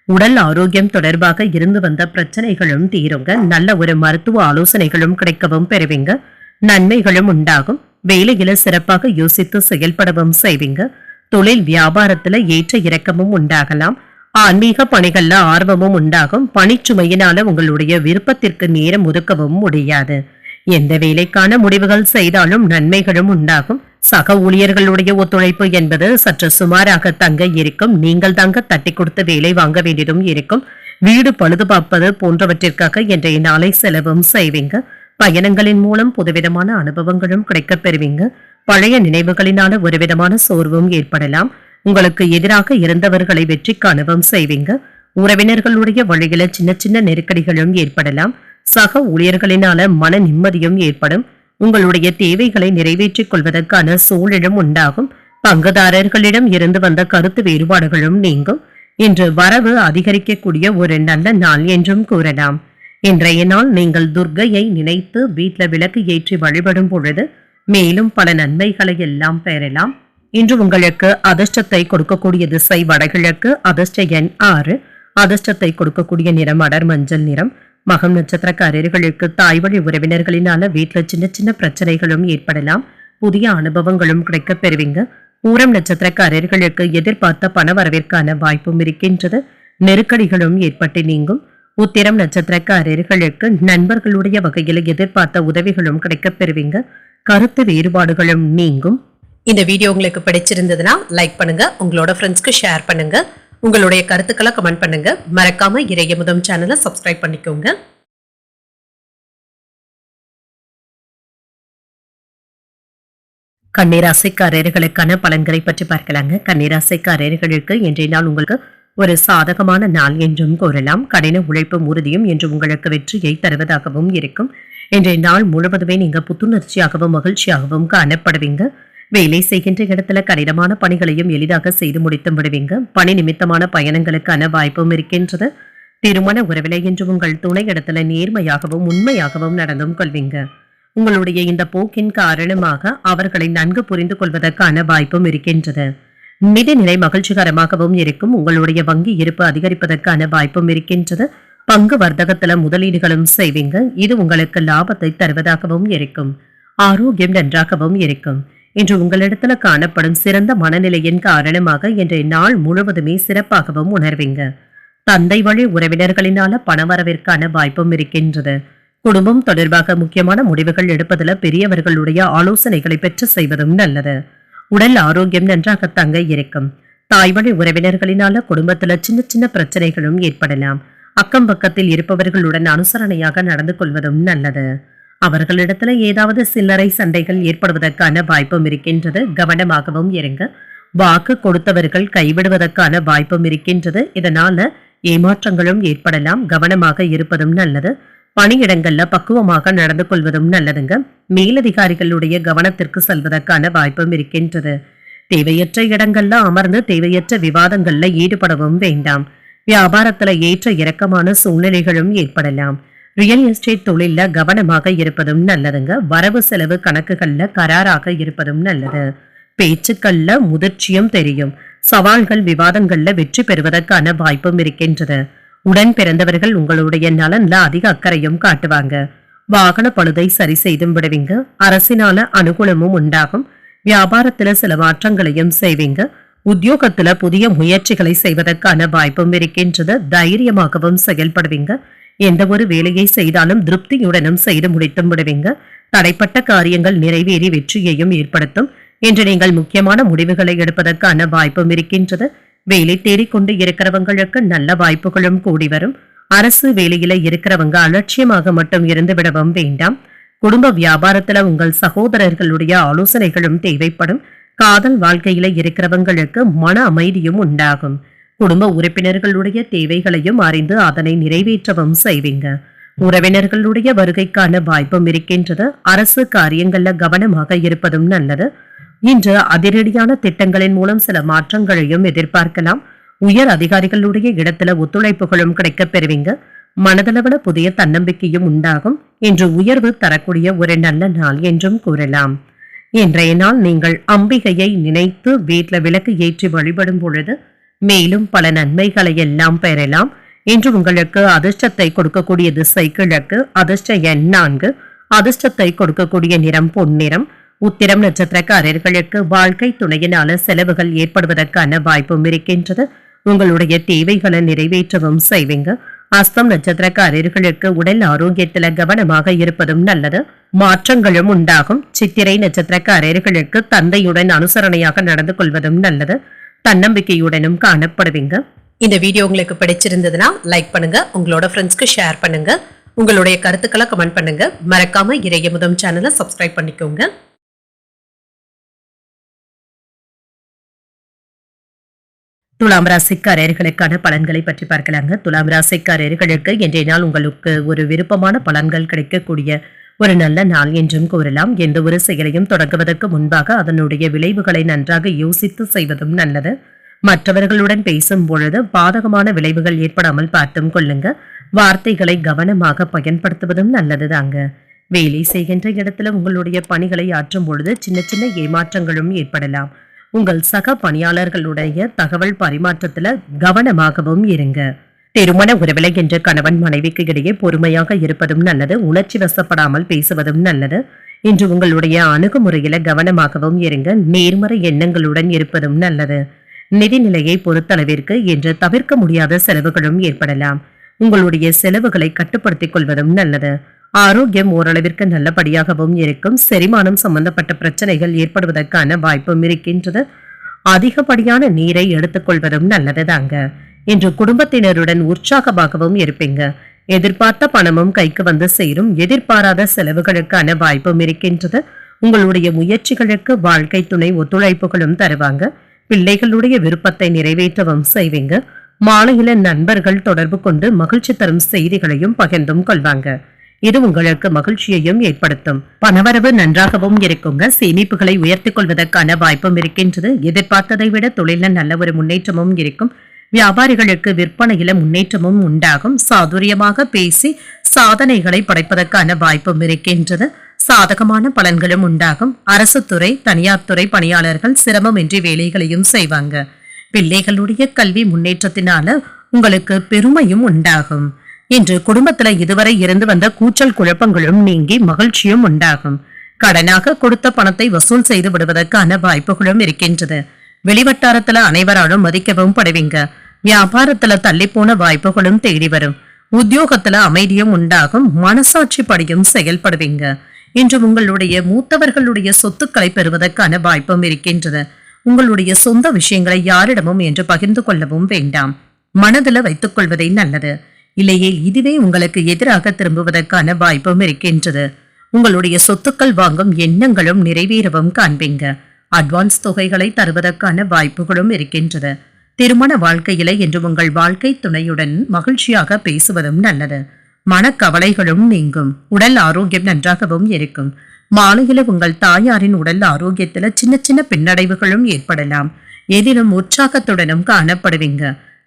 உடல் ஆரோக்கியம் தொடர்பாக இருந்து வந்த பிரச்சனைகளும் தீருங்க. நல்ல ஒரு மருத்துவ ஆலோசனைகளும் கிடைக்கவும் பெறுவீங்க. நன்மைகளும் உண்டாகும். வேலையில சிறப்பாக யோசித்து செயல்படவும் செய்வீங்க. தொழில் வியாபாரத்துல ஏற்ற இறக்கமும் உண்டாகலாம். ஆன்மீக பணிகள்ல ஆர்வமும் உண்டாகும். பணிச்சுமையினால உங்களுடைய விருப்பத்திற்கு நேரம் ஒதுக்கவும் முடியாது. எந்த வேலைக்கான முடிவுகள் செய்தாலும் நன்மைகளும் உண்டாகும். சக ஊழியர்களுடைய ஒத்துழைப்பு என்பது சற்று சுமாராக தங்க இருக்கும். நீங்கள் தாங்க தட்டி கொடுத்து வேலை வாங்க வேண்டியதும் இருக்கும். வீடு பழுது பார்ப்பது போன்றவற்றிற்காக இன்றைய நாளை செலவும் செய்வீங்க. பயணங்களின் மூலம் புதுவிதமான அனுபவங்களும் கிடைக்கப் பெறுவீங்க. பழைய நினைவுகளினால ஒரு விதமான சோர்வும் ஏற்படலாம். உங்களுக்கு எதிராக இருந்தவர்களை வெற்றிக்கு அனுபவம் செய்வீங்க. உறவினர்களுடைய வழியில சின்ன சின்ன நெருக்கடிகளும் ஏற்படலாம். சக ஊழியர்களினால மன நிம்மதியும் ஏற்படும். உங்களுடைய தேவைகளை நிறைவேற்றிக் கொள்வதற்கான சூழலும் உண்டாகும். பங்குதாரர்களிடம் இருந்து வந்த கருத்து வேறுபாடுகளும் நீங்கும். இன்று வரவு அதிகரிக்கக்கூடிய ஒரு நல்ல நாள் என்றும் கூறலாம். இன்றைய நாள் நீங்கள் துர்க்கையை நினைத்து வீட்டில் விளக்கு ஏற்றி வழிபடும் பொழுது மேலும் பல நன்மைகளை எல்லாம் பெறலாம். இன்று உங்களுக்கு அதிர்ஷ்டத்தை கொடுக்கக்கூடிய திசை வடகிழக்கு. அதிர்ஷ்ட எண் 6. அதிர்ஷ்டத்தை கொடுக்கக்கூடிய நிறம் அடர் மஞ்சள் நிறம். மகம் நட்சத்திரக்காரர்களுக்கு தாய் வழி உறவினர்களினால வீட்டில் சின்ன சின்ன பிரச்சனைகளும் ஏற்படலாம். புதிய அனுபவங்களும் கிடைக்கப் பெறுவீங்க. பூரம் நட்சத்திரக்காரர்களுக்கு எதிர்பார்த்த பண வரவிற்கான வாய்ப்பும் இருக்கின்றது. நெருக்கடிகளும் ஏற்பட்டு நீங்கும். உத்திரம் நட்சத்திரக்காரர்களுக்கு நண்பர்களுடைய வகையில் எதிர்பார்த்த உதவிகளும் கிடைக்கப் பெறுவீங்க. கருத்து வேறுபாடுகளும் நீங்கும். இந்த வீடியோ உங்களுக்கு பிடிச்சிருந்ததுன்னா லைக் பண்ணுங்க. உங்களோட ஃப்ரெண்ட்ஸ்க்கு ஷேர் பண்ணுங்க. உங்களுடைய கருத்துக்களை கமெண்ட் பண்ணுங்க. மறக்காம இறையமுதம் சேனலை சப்ஸ்கிரைப் பண்ணிக்கோங்க. கன்னிராசிக்காரர்களுக்கான பலன்களை பற்றி பார்க்கலாங்க. கன்னிராசிக்காரர்களுக்கு இன்றைய நாள் உங்களுக்கு ஒரு சாதகமான நாள் என்றும் கூறலாம். கடின உழைப்பும் உறுதியும் என்று உங்களுக்கு வெற்றியை தருவதாகவும் இருக்கும். இன்றைய நாள் முழுவதுமே நீங்க புத்துணர்ச்சியாகவும் மகிழ்ச்சியாகவும் காணப்படுவீங்க. வேலை செய்கின்ற இடத்துல கடினமான பணிகளையும் எளிதாக செய்து முடித்து விடுவீங்க. பணி நிமித்தமான பயணங்களுக்கான வாய்ப்பும் இருக்கின்றது. திருமண உறவிலை என்று உங்கள் துணை இடத்துல நேர்மையாகவும் உண்மையாகவும் நடந்தும் கொள்வீங்க. உங்களுடைய இந்த போக்கின் காரணமாக அவர்களை நன்கு புரிந்து கொள்வதற்கான வாய்ப்பும் இருக்கின்றது. நிதிநிலை மகிழ்ச்சிகரமாகவும் இருக்கும். உங்களுடைய வங்கி இருப்பு அதிகரிப்பதற்கான வாய்ப்பும் இருக்கின்றது. பங்கு வர்த்தகத்துல முதலீடுகளும் செய்வீங்க. இது உங்களுக்கு லாபத்தை தருவதாகவும் இருக்கும். ஆரோக்கியம் நன்றாகவும் இருக்கும். இன்று உங்களிடத்துல காணப்படும் சிறந்த மனநிலையின் காரணமாக இன்றைய நாள் முழுவதுமே சிறப்பாகவும் உணர்வீங்க. தந்தை வழி உறவினர்களினால பணவரவிற்கான வாய்ப்பும் இருக்கின்றது. குடும்பம் தொடர்பாக முக்கியமான முடிவுகள் எடுப்பதில் பெரியவர்களுடைய ஆலோசனைகளை பெற்று செய்வதும் நல்லது. உடல் ஆரோக்கியம் நன்றாக தங்க இருக்கும். தாய் வழி உறவினர்களினால குடும்பத்துல சின்ன சின்ன பிரச்சனைகளும் ஏற்படலாம். அக்கம் பக்கத்தில் இருப்பவர்களுடன் அனுசரணையாக நடந்து கொள்வதும் நல்லது. அவர்களிடத்துல ஏதாவது சில்லறை சண்டைகள் ஏற்படுவதற்கான வாய்ப்பும் இருக்கின்றது. கவனமாகவும் இருங்க. வாக்கு கொடுத்தவர்கள் கைவிடுவதற்கான வாய்ப்பும் இருக்கின்றது. இதனால ஏமாற்றங்களும் ஏற்படலாம். கவனமாக இருப்பதும் நல்லது. பணியிடங்கள்ல பக்குவமாக நடந்து கொள்வதும் நல்லதுங்க. மேலதிகாரிகளுடைய கவனத்திற்கு செல்வதற்கான வாய்ப்பும் இருக்கின்றது. தேவையற்ற இடங்கள்ல அமர்ந்து தேவையற்ற விவாதங்கள்ல ஈடுபடவும் வேண்டாம். வியாபாரத்துல ஏற்ற இறக்கமான சூழ்நிலைகளும் ஏற்படலாம். ரியல் எஸ்டேட் தொழில்ல கவனமாக இருப்பதும் நல்லதுங்க. வரவு செலவு கணக்குகள்ல கராராக இருப்பதும் நல்லது. பேச்சுக்கள்ல முதிர்ச்சியும் தெரியும். சவால்கள் விவாதங்கள்ல வெற்றி பெறுவதற்கான வாய்ப்பும் இருக்கின்றது. உடன் பிறந்தவர்கள் உங்களுடைய நலன்ல அதிக அக்கறையும் காட்டுவாங்க. வாகன பழுதை சரி செய்தும் விடுவீங்க. அரசினால அனுகூலமும் உண்டாகும். வியாபாரத்துல சில மாற்றங்களையும் செய்வீங்க. உத்தியோகத்துல புதிய முயற்சிகளை செய்வதற்கான வாய்ப்பும் இருக்கின்றது. தைரியமாகவும் செயல்படுவீங்க. எந்த ஒரு வேலையை செய்தாலும் திருப்தியுடனும் செய்து முடித்தும் விடுவீங்க. தடைப்பட்ட காரியங்கள் நிறைவேறி வெற்றியையும் ஏற்படுத்தும். இன்று நீங்கள் முக்கியமான முடிவுகளை எடுப்பதற்கான வாய்ப்பும் இருக்கின்றது. வேலை தேடிக்கொண்டு இருக்கிறவங்களுக்கு நல்ல வாய்ப்புகளும் கூடி வரும். அரசு வேலையில இருக்கிறவங்க அலட்சியமாக மட்டும் இருந்து விடவும் வேண்டாம். குடும்ப வியாபாரத்துல உங்கள் சகோதரர்களுடைய ஆலோசனைகளும் தேவைப்படும். காதல் வாழ்க்கையில இருக்கிறவங்களுக்கு மன அமைதியும் உண்டாகும். குடும்ப உறுப்பினர்களுடைய தேவைகளையும் அறிந்து அதனை நிறைவேற்றவும் செய்வீங்க. உறவினர்களுடைய வருகைக்கான வாய்ப்பும் இருக்கின்றது. அரசு காரியங்கள்ல கவனமாக இருப்பதும் நல்லது. இன்று அதிரடியான திட்டங்களின் மூலம் சில மாற்றங்களையும் எதிர்பார்க்கலாம். உயர் அதிகாரிகளுடைய இடத்துல ஒத்துழைப்புகளும் கிடைக்கப் பெறுவீங்க. மனதளவுல புதிய தன்னம்பிக்கையும் உண்டாகும். இன்று உயர்வு தரக்கூடிய ஒரு நல்ல நாள் என்றும் கூறலாம். இன்றைய நாள் நீங்கள் அம்பிகையை நினைத்து வீட்டுல விளக்கு ஏற்றி வழிபடும் பொழுது மேலும் பல நன்மைகளை எல்லாம் பெறலாம். இன்று உங்களுக்கு அதிர்ஷ்டத்தை கொடுக்கக்கூடிய திசை கிழக்கு. அதிர்ஷ்ட எண் 4. அதிர்ஷ்டத்தை கொடுக்கக்கூடிய நிறம் பொன்னிறம். உத்திரம் நட்சத்திரக்காரர்களுக்கு வாழ்க்கை துணையினால செலவுகள் ஏற்படுவதற்கான வாய்ப்பும் இருக்கின்றது. உங்களுடைய தேவைகளை நிறைவேற்றவும் செய்வீங்க. அஸ்தம் நட்சத்திரக்காரர்களுக்கு உடல் ஆரோக்கியத்துல கவனமாக இருப்பதும் நல்லது. மாற்றங்களும் உண்டாகும். சித்திரை நட்சத்திரக்காரர்களுக்கு தந்தையுடன் அனுசரணையாக நடந்து கொள்வதும் நல்லது. தன்னம்பிக்கையுடனும் காணப்படுவீங்க. இந்த வீடியோ உங்களுக்கு பிடிச்சிருந்ததுன்னா லைக் பண்ணுங்க. உங்களோட ஃப்ரெண்ட்ஸ்க்கு ஷேர் பண்ணுங்க. உங்களுடைய கருத்துக்களை கமெண்ட் பண்ணுங்க. மறக்காம இறையமுதம் சேனலை சப்ஸ்கிரைப் பண்ணிக்கோங்க. துலாம் ராசிக்காரர்களுக்கான பலன்களை பற்றி பார்க்கலாங்க. துலாம் ராசிக்காரர்களுக்கு இன்றைய நாள் உங்களுக்கு ஒரு விருப்பமான பலன்கள் கிடைக்கக்கூடிய ஒரு நல்ல நாள் என்றும் கூறலாம். எந்த ஒரு செயலையும் தொடங்குவதற்கு முன்பாக அதனுடைய விளைவுகளை நன்றாக யோசித்து செய்வதும் நல்லது. மற்றவர்களுடன் பேசும் பொழுது பாதகமான விளைவுகள் ஏற்படாமல் பார்த்தும் கொள்ளுங்க. வார்த்தைகளை கவனமாக பயன்படுத்துவதும் நல்லதுதாங்க. வேலை செய்கின்ற இடத்துல உங்களுடைய பணிகளை ஆற்றும் பொழுது சின்ன சின்ன ஏமாற்றங்களும் ஏற்படலாம். உங்கள் சக பணியாளர்களுடைய தகவல் பரிமாற்றத்துல கவனமாகவும் இருங்க. திருமண உறவில என்ற கணவன் மனைவிக்கு இடையே பொறுமையாக இருப்பதும் நல்லது. உணர்ச்சி வசப்படாமல் பேசுவதும் நல்லது. இன்று உங்களுடைய அணுகுமுறையில கவனமாகவும் இருங்க. நேர்மறை எண்ணங்களுடன் இருப்பதும் நல்லது. நிதிநிலையை பொறுத்தளவிற்கு இன்று தவிர்க்க முடியாத செலவுகளும் ஏற்படலாம். உங்களுடைய செலவுகளை கட்டுப்படுத்திக் கொள்வதும் நல்லது. ஆரோக்கியம் ஓரளவிற்கு நல்லபடியாகவும் இருக்கும். செரிமானம் சம்பந்தப்பட்ட பிரச்சனைகள் ஏற்படுவதற்கான வாய்ப்பும் இருக்கின்றது. அதிகப்படியான நீரை எடுத்துக்கொள்வதும் நல்லதுதாங்க. இன்று குடும்பத்தினருடன் உற்சாகமாகவும் இருப்பீங்க. எதிர்பார்த்த பணமும் கைக்கு வந்து சேரும். எதிர்பாராத செலவுகளுக்கான வாய்ப்பும் இருக்கின்றது. உங்களுடைய முயற்சிகளுக்கு வாழ்க்கை துணை ஒத்துழைப்புகளும் தருவாங்க. பிள்ளைகளுடைய விருப்பத்தை நிறைவேற்றவும் செய்வீங்க. மாலையில நண்பர்கள் தொடர்பு கொண்டு மகிழ்ச்சி தரும் செய்திகளையும் பகிர்ந்தும் கொள்வாங்க. இது உங்களுக்கு மகிழ்ச்சியையும் ஏற்படுத்தும். பணவரவு நன்றாகவும் இருக்குங்க. சேமிப்புகளை உயர்த்திக் கொள்வதற்கான வாய்ப்பும் இருக்கின்றது. எதிர்பார்த்ததை விட தொழில நல்ல ஒரு முன்னேற்றமும் இருக்கும். வியாபாரிகளுக்கு விற்பனையில முன்னேற்றமும் உண்டாகும். சாதுரியமாக பேசி சாதனைகளை படைப்பதற்கான வாய்ப்பும் இருக்கின்றது. சாதகமான பலன்களும் உண்டாகும். அரசு துறை தனியார் துறை பணியாளர்கள் சிரமமின்றி வேலைகளையும் செய்வாங்க. பிள்ளைகளுடைய கல்வி முன்னேற்றத்தினால உங்களுக்கு பெருமையும் உண்டாகும். இன்று குடும்பத்துல இதுவரை இருந்து வந்த கூச்சல் குழப்பங்களும் நீங்கி மகிழ்ச்சியும் உண்டாகும். கடனாக கொடுத்த பணத்தை வசூல் செய்து விடுவதற்கான வாய்ப்புகளும் இருக்கின்றது. வெளிவட்டாரத்துல அனைவராலும் மதிக்கவும் படுவீங்க. வியாபாரத்துல தள்ளி போன வாய்ப்புகளும் தேடி வரும். உத்தியோகத்துல அமைதியும் உண்டாகும். மனசாட்சி படியும் செயல்படுவீங்க. இன்று உங்களுடைய மூத்தவர்களுடைய சொத்துக்களை பெறுவதற்கான வாய்ப்பும் இருக்கின்றது. உங்களுடைய சொந்த விஷயங்களை யாரிடமும் என்று பகிர்ந்து கொள்ளவும் வேண்டாம். மனதுல வைத்துக் கொள்வதே நல்லது. இல்லையே இதுவே உங்களுக்கு எதிராக திரும்புவதற்கான வாய்ப்பும் இருக்கின்றது. உங்களுடைய சொத்துக்கள் வாங்கும் எண்ணங்களும் நிறைவேறவும் காண்பீங்க. அட்வான்ஸ் தொகைகளை தருவதற்கான வாய்ப்புகளும் இருக்கின்றது. திருமண வாழ்க்கையில என்று உங்கள் வாழ்க்கை துணையுடன் மகிழ்ச்சியாக பேசுவதும் நல்லது. மனக்கவலைகளும் நீங்கும். உடல் ஆரோக்கியம் நன்றாகவும் இருக்கும். மாலையில உங்கள் தாயாரின் உடல் ஆரோக்கியத்துல சின்ன சின்ன பின்னடைவுகளும் ஏற்படலாம். எதிலும் உற்சாகத்துடனும் காணப்படுவீங்க.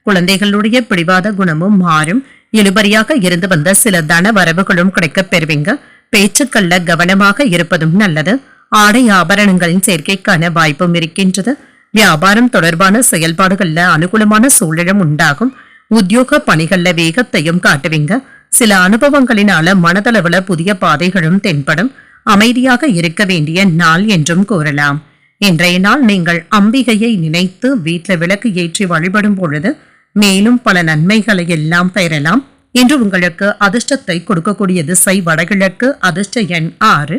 குழந்தைகளுடைய பிடிவாத குணமும் மாறும். இழுபறியாக இருந்து வந்த சில தன வரவுகளும் கிடைக்கப் பெறுவீங்க. பேச்சுக்கள்ல கவனமாக இருப்பதும் நல்லது. ஆடை ஆபரணங்களின் சேர்க்கைக்கான வாய்ப்பும் இருக்கின்றது. வியாபாரம் தொடர்பான செயல்பாடுகள்ல அனுகூலமான சூழலும் உண்டாகும். உத்தியோக பணிகள்ல வேகத்தையும் காட்டுவீங்க. சில அனுபவங்களினால மனதளவுல புதிய பாதைகளும் தென்படும். அமைதியாக இருக்க வேண்டிய நாள் என்றும் கூறலாம். இன்றைய நாள் நீங்கள் அம்பிகையை நினைத்து வீட்டுல விளக்கு ஏற்றி வழிபடும் பொழுது மேலும் பல நன்மைகளை எல்லாம் பெறலாம். இன்று உங்களுக்கு அதிர்ஷ்டத்தை கொடுக்கக்கூடிய திசை வடகிழக்கு. அதிர்ஷ்ட எண் 6.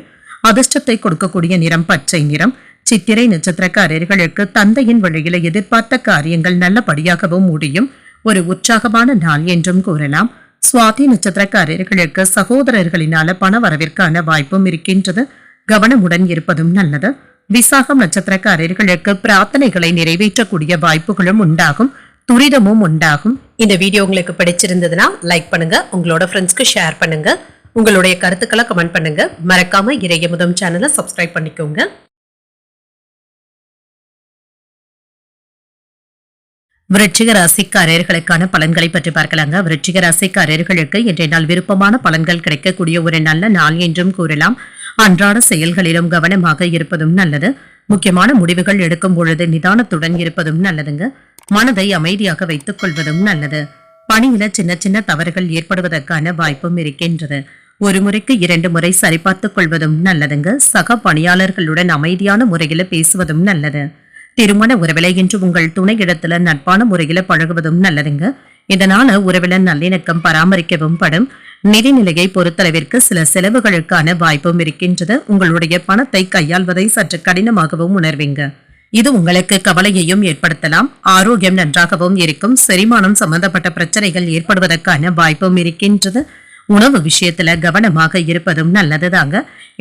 அதிர்ஷ்டத்தை கொடுக்கக்கூடிய நிறம் பச்சை நிறம். சித்திரை நட்சத்திரக்காரர்களுக்கு தந்தையின் வழியில எதிர்பார்த்த காரியங்கள் நல்லபடியாகவும் முடியும். ஒரு உற்சாகமான நாள் என்றும் கூறலாம். சுவாதி நட்சத்திரக்காரர்களுக்கு சகோதரர்களினால பண வரவிற்கான வாய்ப்பும் இருக்கின்றது. கவனமுடன் இருப்பதும் நல்லது. விசாகம் நட்சத்திரக்காரர்களுக்கு பிரார்த்தனைகளை நிறைவேற்றக்கூடிய வாய்ப்புகளும் உண்டாகும். துரிதமும் உண்டாகும். இந்த வீடியோ உங்களுக்கு பிடிச்சிருந்ததுன்னா லைக் பண்ணுங்க, உங்களோட ஃப்ரெண்ட்ஸ்க்கு ஷேர் பண்ணுங்க, உங்களுடைய கருத்துக்களை கமெண்ட் பண்ணுங்க. மறக்காம இறையமுதம் சேனலை சப்ஸ்கிரைப் பண்ணிக்கோங்க. விருச்சிக ராசிக்காரர்களுக்கான பலன்களை பற்றி பார்க்கலாங்க. விருச்சிக ராசிக்காரர்களுக்கு இன்றைய நாள் விருப்பமான பலன்கள் கிடைக்கக்கூடிய ஒரு நல்ல நாள் என்றும் கூறலாம். அன்றாட செயல்களிலும் கவனமாக இருப்பதும் நல்லது. முக்கியமான முடிவுகள் எடுக்கும் பொழுது நிதானத்துடன் இருப்பதும் நல்லதுங்க. மனதை அமைதியாக வைத்துக் கொள்வதும் நல்லது. பணியில சின்ன சின்ன தவறுகள் ஏற்படுவதற்கான வாய்ப்பும் இருக்கின்றது. ஒரு முறைக்கு 2 முறை சரிபார்த்துக் கொள்வதும் நல்லதுங்க. சக பணியாளர்களுடன் அமைதியான முறையில பேசுவதும் நல்லது. திருமண உறவில இன்று உங்கள் துணை இடத்துல நட்பான முறையில பழகுவதும் நல்லதுங்க. இதனால உறவில நல்லிணக்கம் பராமரிக்கவும் படும். நிதிநிலையை பொறுத்தளவிற்கு சில செலவுகளுக்கான வாய்ப்பும் இருக்கின்றது. உங்களுடைய பணத்தை கையாள்வதை சற்று கடினமாகவும் உணர்வீங்க. இது உங்களுக்கு கவலையையும் ஏற்படுத்தலாம். ஆரோக்கியம் நன்றாகவும் இருக்கும். செரிமானம் சம்பந்தப்பட்ட பிரச்சனைகள் ஏற்படுவதற்கான வாய்ப்பும் இருக்கின்றது. உணவு விஷயத்துல கவனமாக இருப்பதும் நல்லதுதாங்க.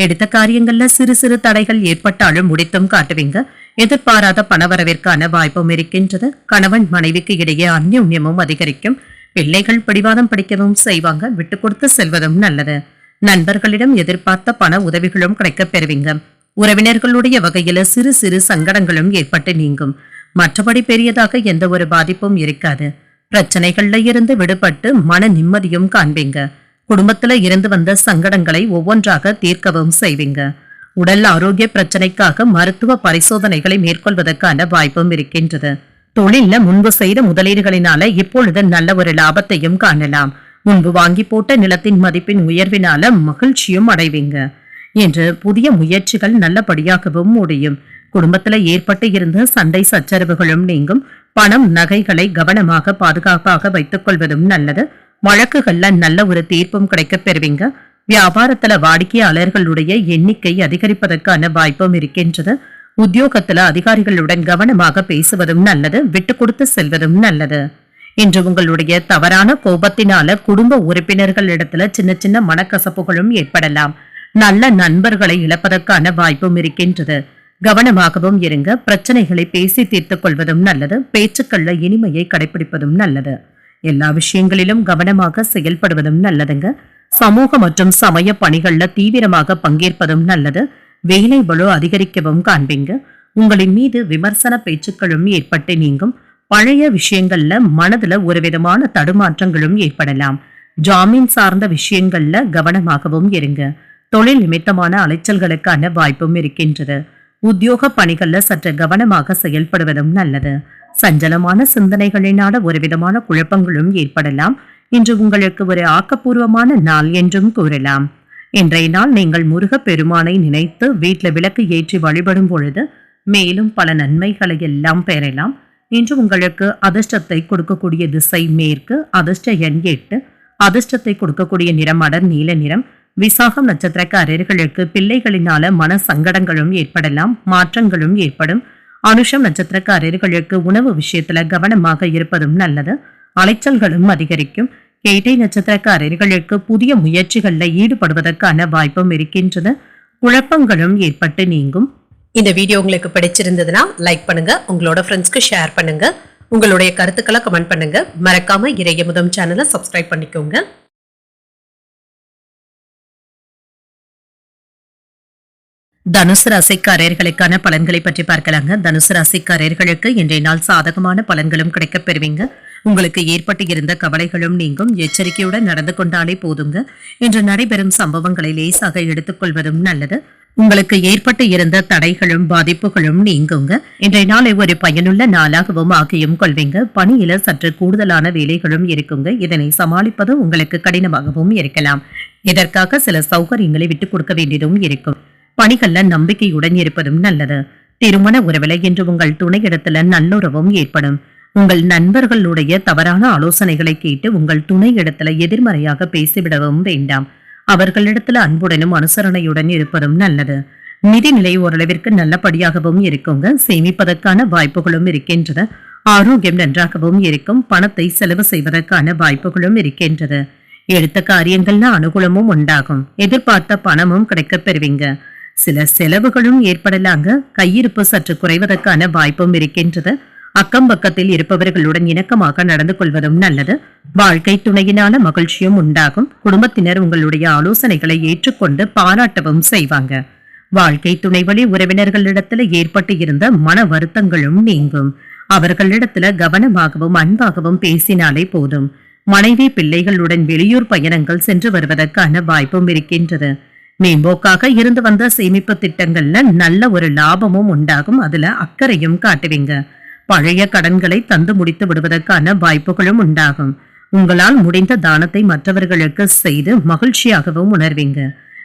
எடுத்த காரியங்கள்ல சிறு சிறு தடைகள் ஏற்பட்டாலும் முடித்தும் காட்டுவீங்க. எதிர்பாராத பணவரவிற்கான வாய்ப்பும் இருக்கின்றது. கணவன் மனைவிக்கு இடையே அந்யோன்யமும் அதிகரிக்கும். பிள்ளைகள் பிடிவாதம் படிக்கவும் செய்வாங்க. விட்டு கொடுத்து செல்வதும் நல்லது. நண்பர்களிடம் எதிர்பார்த்த பண உதவிகளும் கிடைக்கப் பெறுவீங்க. உறவினர்களுடைய வகையில சிறு சிறு சங்கடங்களும் ஏற்பட்டு நீங்கும். மற்றபடி பெரியதாக எந்த ஒரு பாதிப்பும் இருக்காது. பிரச்சனைகள்ல இருந்து விடுபட்டு மன நிம்மதியும் காண்பீங்க. குடும்பத்துல இருந்து வந்த சங்கடங்களை ஒவ்வொன்றாக தீர்க்கவும் செய்வீங்க. உடல் ஆரோக்கிய பிரச்சனைக்காக மருத்துவ பரிசோதனைகளை மேற்கொள்வதற்கான வாய்ப்பும் இருக்கின்றது. தொழில்ல முன்பு செய்த முதலீடுகளினால இப்பொழுது நல்ல ஒரு லாபத்தையும் காணலாம். முன்பு வாங்கி போட்ட நிலத்தின் மதிப்பின் உயர்வினால மகிழ்ச்சியும் அடைவீங்க. என்று புதிய முயற்சிகள் நல்லபடியாகவும் முடியும். குடும்பத்துல ஏற்பட்டு இருந்த சண்டை சச்சரவுகளும் நீங்கும். பணம் நகைகளை கவனமாக பாதுகாப்பாக வைத்துக் கொள்வதும் நல்லது. வழக்குகள்ல நல்ல ஒரு தீர்ப்பும் கிடைக்கப் பெறுவீங்க. வியாபாரத்துல வாடிக்கையாளர்களுடைய எண்ணிக்கை அதிகரிப்பதற்கான வாய்ப்பும் இருக்கின்றது. உத்தியோகத்துல அதிகாரிகளுடன் கவனமாக பேசுவதும் நல்லது. விட்டு கொடுத்து செல்வதும் நல்லது. இன்று உங்களுடைய தவறான கோபத்தினால குடும்ப உறுப்பினர்கள் இடத்துல சின்ன சின்ன மனக்கசப்புகளும் ஏற்படலாம். நல்ல நண்பர்களை இழப்பதற்கான வாய்ப்பும் இருக்கின்றது. கவனமாகவும் இருங்க. பிரச்சனைகளை பேசி தீர்த்துக் கொள்வதும் நல்லது. பேச்சுக்கள்ல இனிமையை கடைபிடிப்பதும் நல்லது. எல்லா விஷயங்களிலும் கவனமாக செயல்படுவதும் நல்லதுங்க. சமூக மற்றும் சமய பணிகள்ல தீவிரமாக பங்கேற்பதும் நல்லது. வேலை பளு அதிகரிக்கவும் காண்பீங்க. உங்களின் மீது விமர்சன பேச்சுக்களும் ஏற்பட்டு நீங்கும். பழைய விஷயங்கள்ல மனதுல ஒரு விதமான தடுமாற்றங்களும் ஏற்படலாம். ஜாமீன் சார்ந்த விஷயங்கள்ல கவனமாகவும் இருங்க. தொழில் நிமித்தமான அலைச்சல்களுக்கான வாய்ப்பும் இருக்கின்றது. உத்தியோக பணிகள்ல சற்று கவனமாக செயல்படுவதும் நல்லது. சஞ்சலமான சிந்தனைகளினால ஒரு விதமான குழப்பங்களும் ஏற்படலாம். இன்று உங்களுக்கு ஒரு ஆக்கப்பூர்வமான நாள் என்றும் கூறலாம். இன்றைய நாள் நீங்கள் முருக பெருமானை நினைத்து வீட்டுல விளக்கு ஏற்றி வழிபடும் பொழுது மேலும் பல நன்மைகளை எல்லாம் பெறலாம். இன்று உங்களுக்கு அதிர்ஷ்டத்தை கொடுக்கக்கூடிய திசை மேற்கு. அதிர்ஷ்ட எண் 8. அதிர்ஷ்டத்தை கொடுக்கக்கூடிய நிறம் அடர் நீல நிறம். விசாகம் நட்சத்திரக்காரர்களுக்கு பிள்ளைகளினால மன சங்கடங்களும் ஏற்படலாம். மாற்றங்களும் ஏற்படும். அனுஷம் நட்சத்திரக்காரர்களுக்கு உணவு விஷயத்துல கவனமாக இருப்பதும் நல்லது. அலைச்சல்களும் அதிகரிக்கும். கேட்டை நட்சத்திரக்காரர்களுக்கு புதிய முயற்சிகள்ல ஈடுபடுவதற்கான வாய்ப்பும் இருக்கின்றது. குழப்பங்களும் ஏற்பட்டு நீங்கும். இந்த வீடியோ உங்களுக்கு பிடிச்சிருந்ததுன்னா லைக் பண்ணுங்க, உங்களோட ஃப்ரெண்ட்ஸ்க்கு ஷேர் பண்ணுங்க, உங்களுடைய கருத்துக்களை கமெண்ட் பண்ணுங்க. மறக்காம இறையமுதம் சேனலை சப்ஸ்கிரைப் பண்ணிக்கோங்க. தனுசு ராசிக்காரர்களுக்கான பலன்களை பற்றி பார்க்கலாங்க. தனுசு ராசிக்காரர்களுக்கு இன்றைய நாள் சாதகமான பலன்களும் கிடைக்கப் பெறுவீங்க. உங்களுக்கு ஏற்பட்டு இருந்த கவலைகளும் நீங்கும். எச்சரிக்கையுடன் நடந்து கொண்டாலே போதுங்க. இன்று நடைபெறும் சம்பவங்களை லேசாக எடுத்துக்கொள்வதும் நல்லது. உங்களுக்கு ஏற்பட்டு இருந்த தடைகளும் பாதிப்புகளும் நீங்குங்க. இன்றைய நாளை ஒரு பயனுள்ள நாளாகவும் ஆக்கியும் கொள்வீங்க. பணியில சற்று கூடுதலான வேலைகளும் இருக்குங்க. இதனை சமாளிப்பது உங்களுக்கு கடினமாகவும் இருக்கலாம். இதற்காக சில சௌகரியங்களை விட்டுக் கொடுக்க வேண்டியதும் இருக்கும். பணிகள்ல நம்பிக்கையுடன் இருப்பதும் நல்லது. திருமண உறவில இன்று உங்கள் துணையிடத்துல நல்லுறவும் ஏற்படும். உங்கள் நண்பர்களுடைய தவறான ஆலோசனைகளை கேட்டு உங்கள் துணையிடத்துல எதிர்மறையாக பேசிவிடவும் வேண்டாம். அவர்களிடத்துல அன்புடனும் அனுசரணையுடன் இருப்பதும் நல்லது. நிதிநிலை ஓரளவிற்கு நல்லபடியாகவும் இருக்குங்க. சேமிப்பதற்கான வாய்ப்புகளும் இருக்கின்றது. ஆரோக்கியம் நன்றாகவும் இருக்கும். பணத்தை செலவு செய்வதற்கான வாய்ப்புகளும் இருக்கின்றது. எடுத்த காரியங்கள்ல அனுகூலமும் உண்டாகும். எதிர்பார்த்த பணமும் கிடைக்கப் பெறுவீங்க. சில செலவுகளும் ஏற்படலாங்க. கையிருப்பு சற்று குறைவதற்கான வாய்ப்பும் இருக்கின்றது. அக்கம் பக்கத்தில் இருப்பவர்களுடன் இணக்கமாக நடந்து கொள்வதும் நல்லது. வாழ்க்கை துணையினால மகிழ்ச்சியும் உண்டாகும். குடும்பத்தினர் உங்களுடைய ஆலோசனைகளை ஏற்றுக்கொண்டு பாராட்டவும் செய்வாங்க. வாழ்க்கை துணை வழி உறவினர்களிடத்துல ஏற்பட்டு இருந்த மன வருத்தங்களும் நீங்கும். அவர்களிடத்துல கவனமாகவும் அன்பாகவும் பேசினாலே போதும். மனைவி பிள்ளைகளுடன் வெளியூர் பயணங்கள் சென்று வருவதற்கான வாய்ப்பும் இருக்கின்றது. மேம்போக்காக இருந்து வந்த சேமிப்பு திட்டங்கள்ல நல்ல ஒரு லாபமும் உண்டாகும். அதுல அக்கறையும் காட்டுவீங்க. பழைய கடன்களை தந்து முடித்து விடுவதற்கான வாய்ப்புகளும் உண்டாகும். உங்களால் முடிந்த தானத்தை மற்றவர்களுக்கு செய்து மகிழ்ச்சியாகவும் உணர்வீங்க.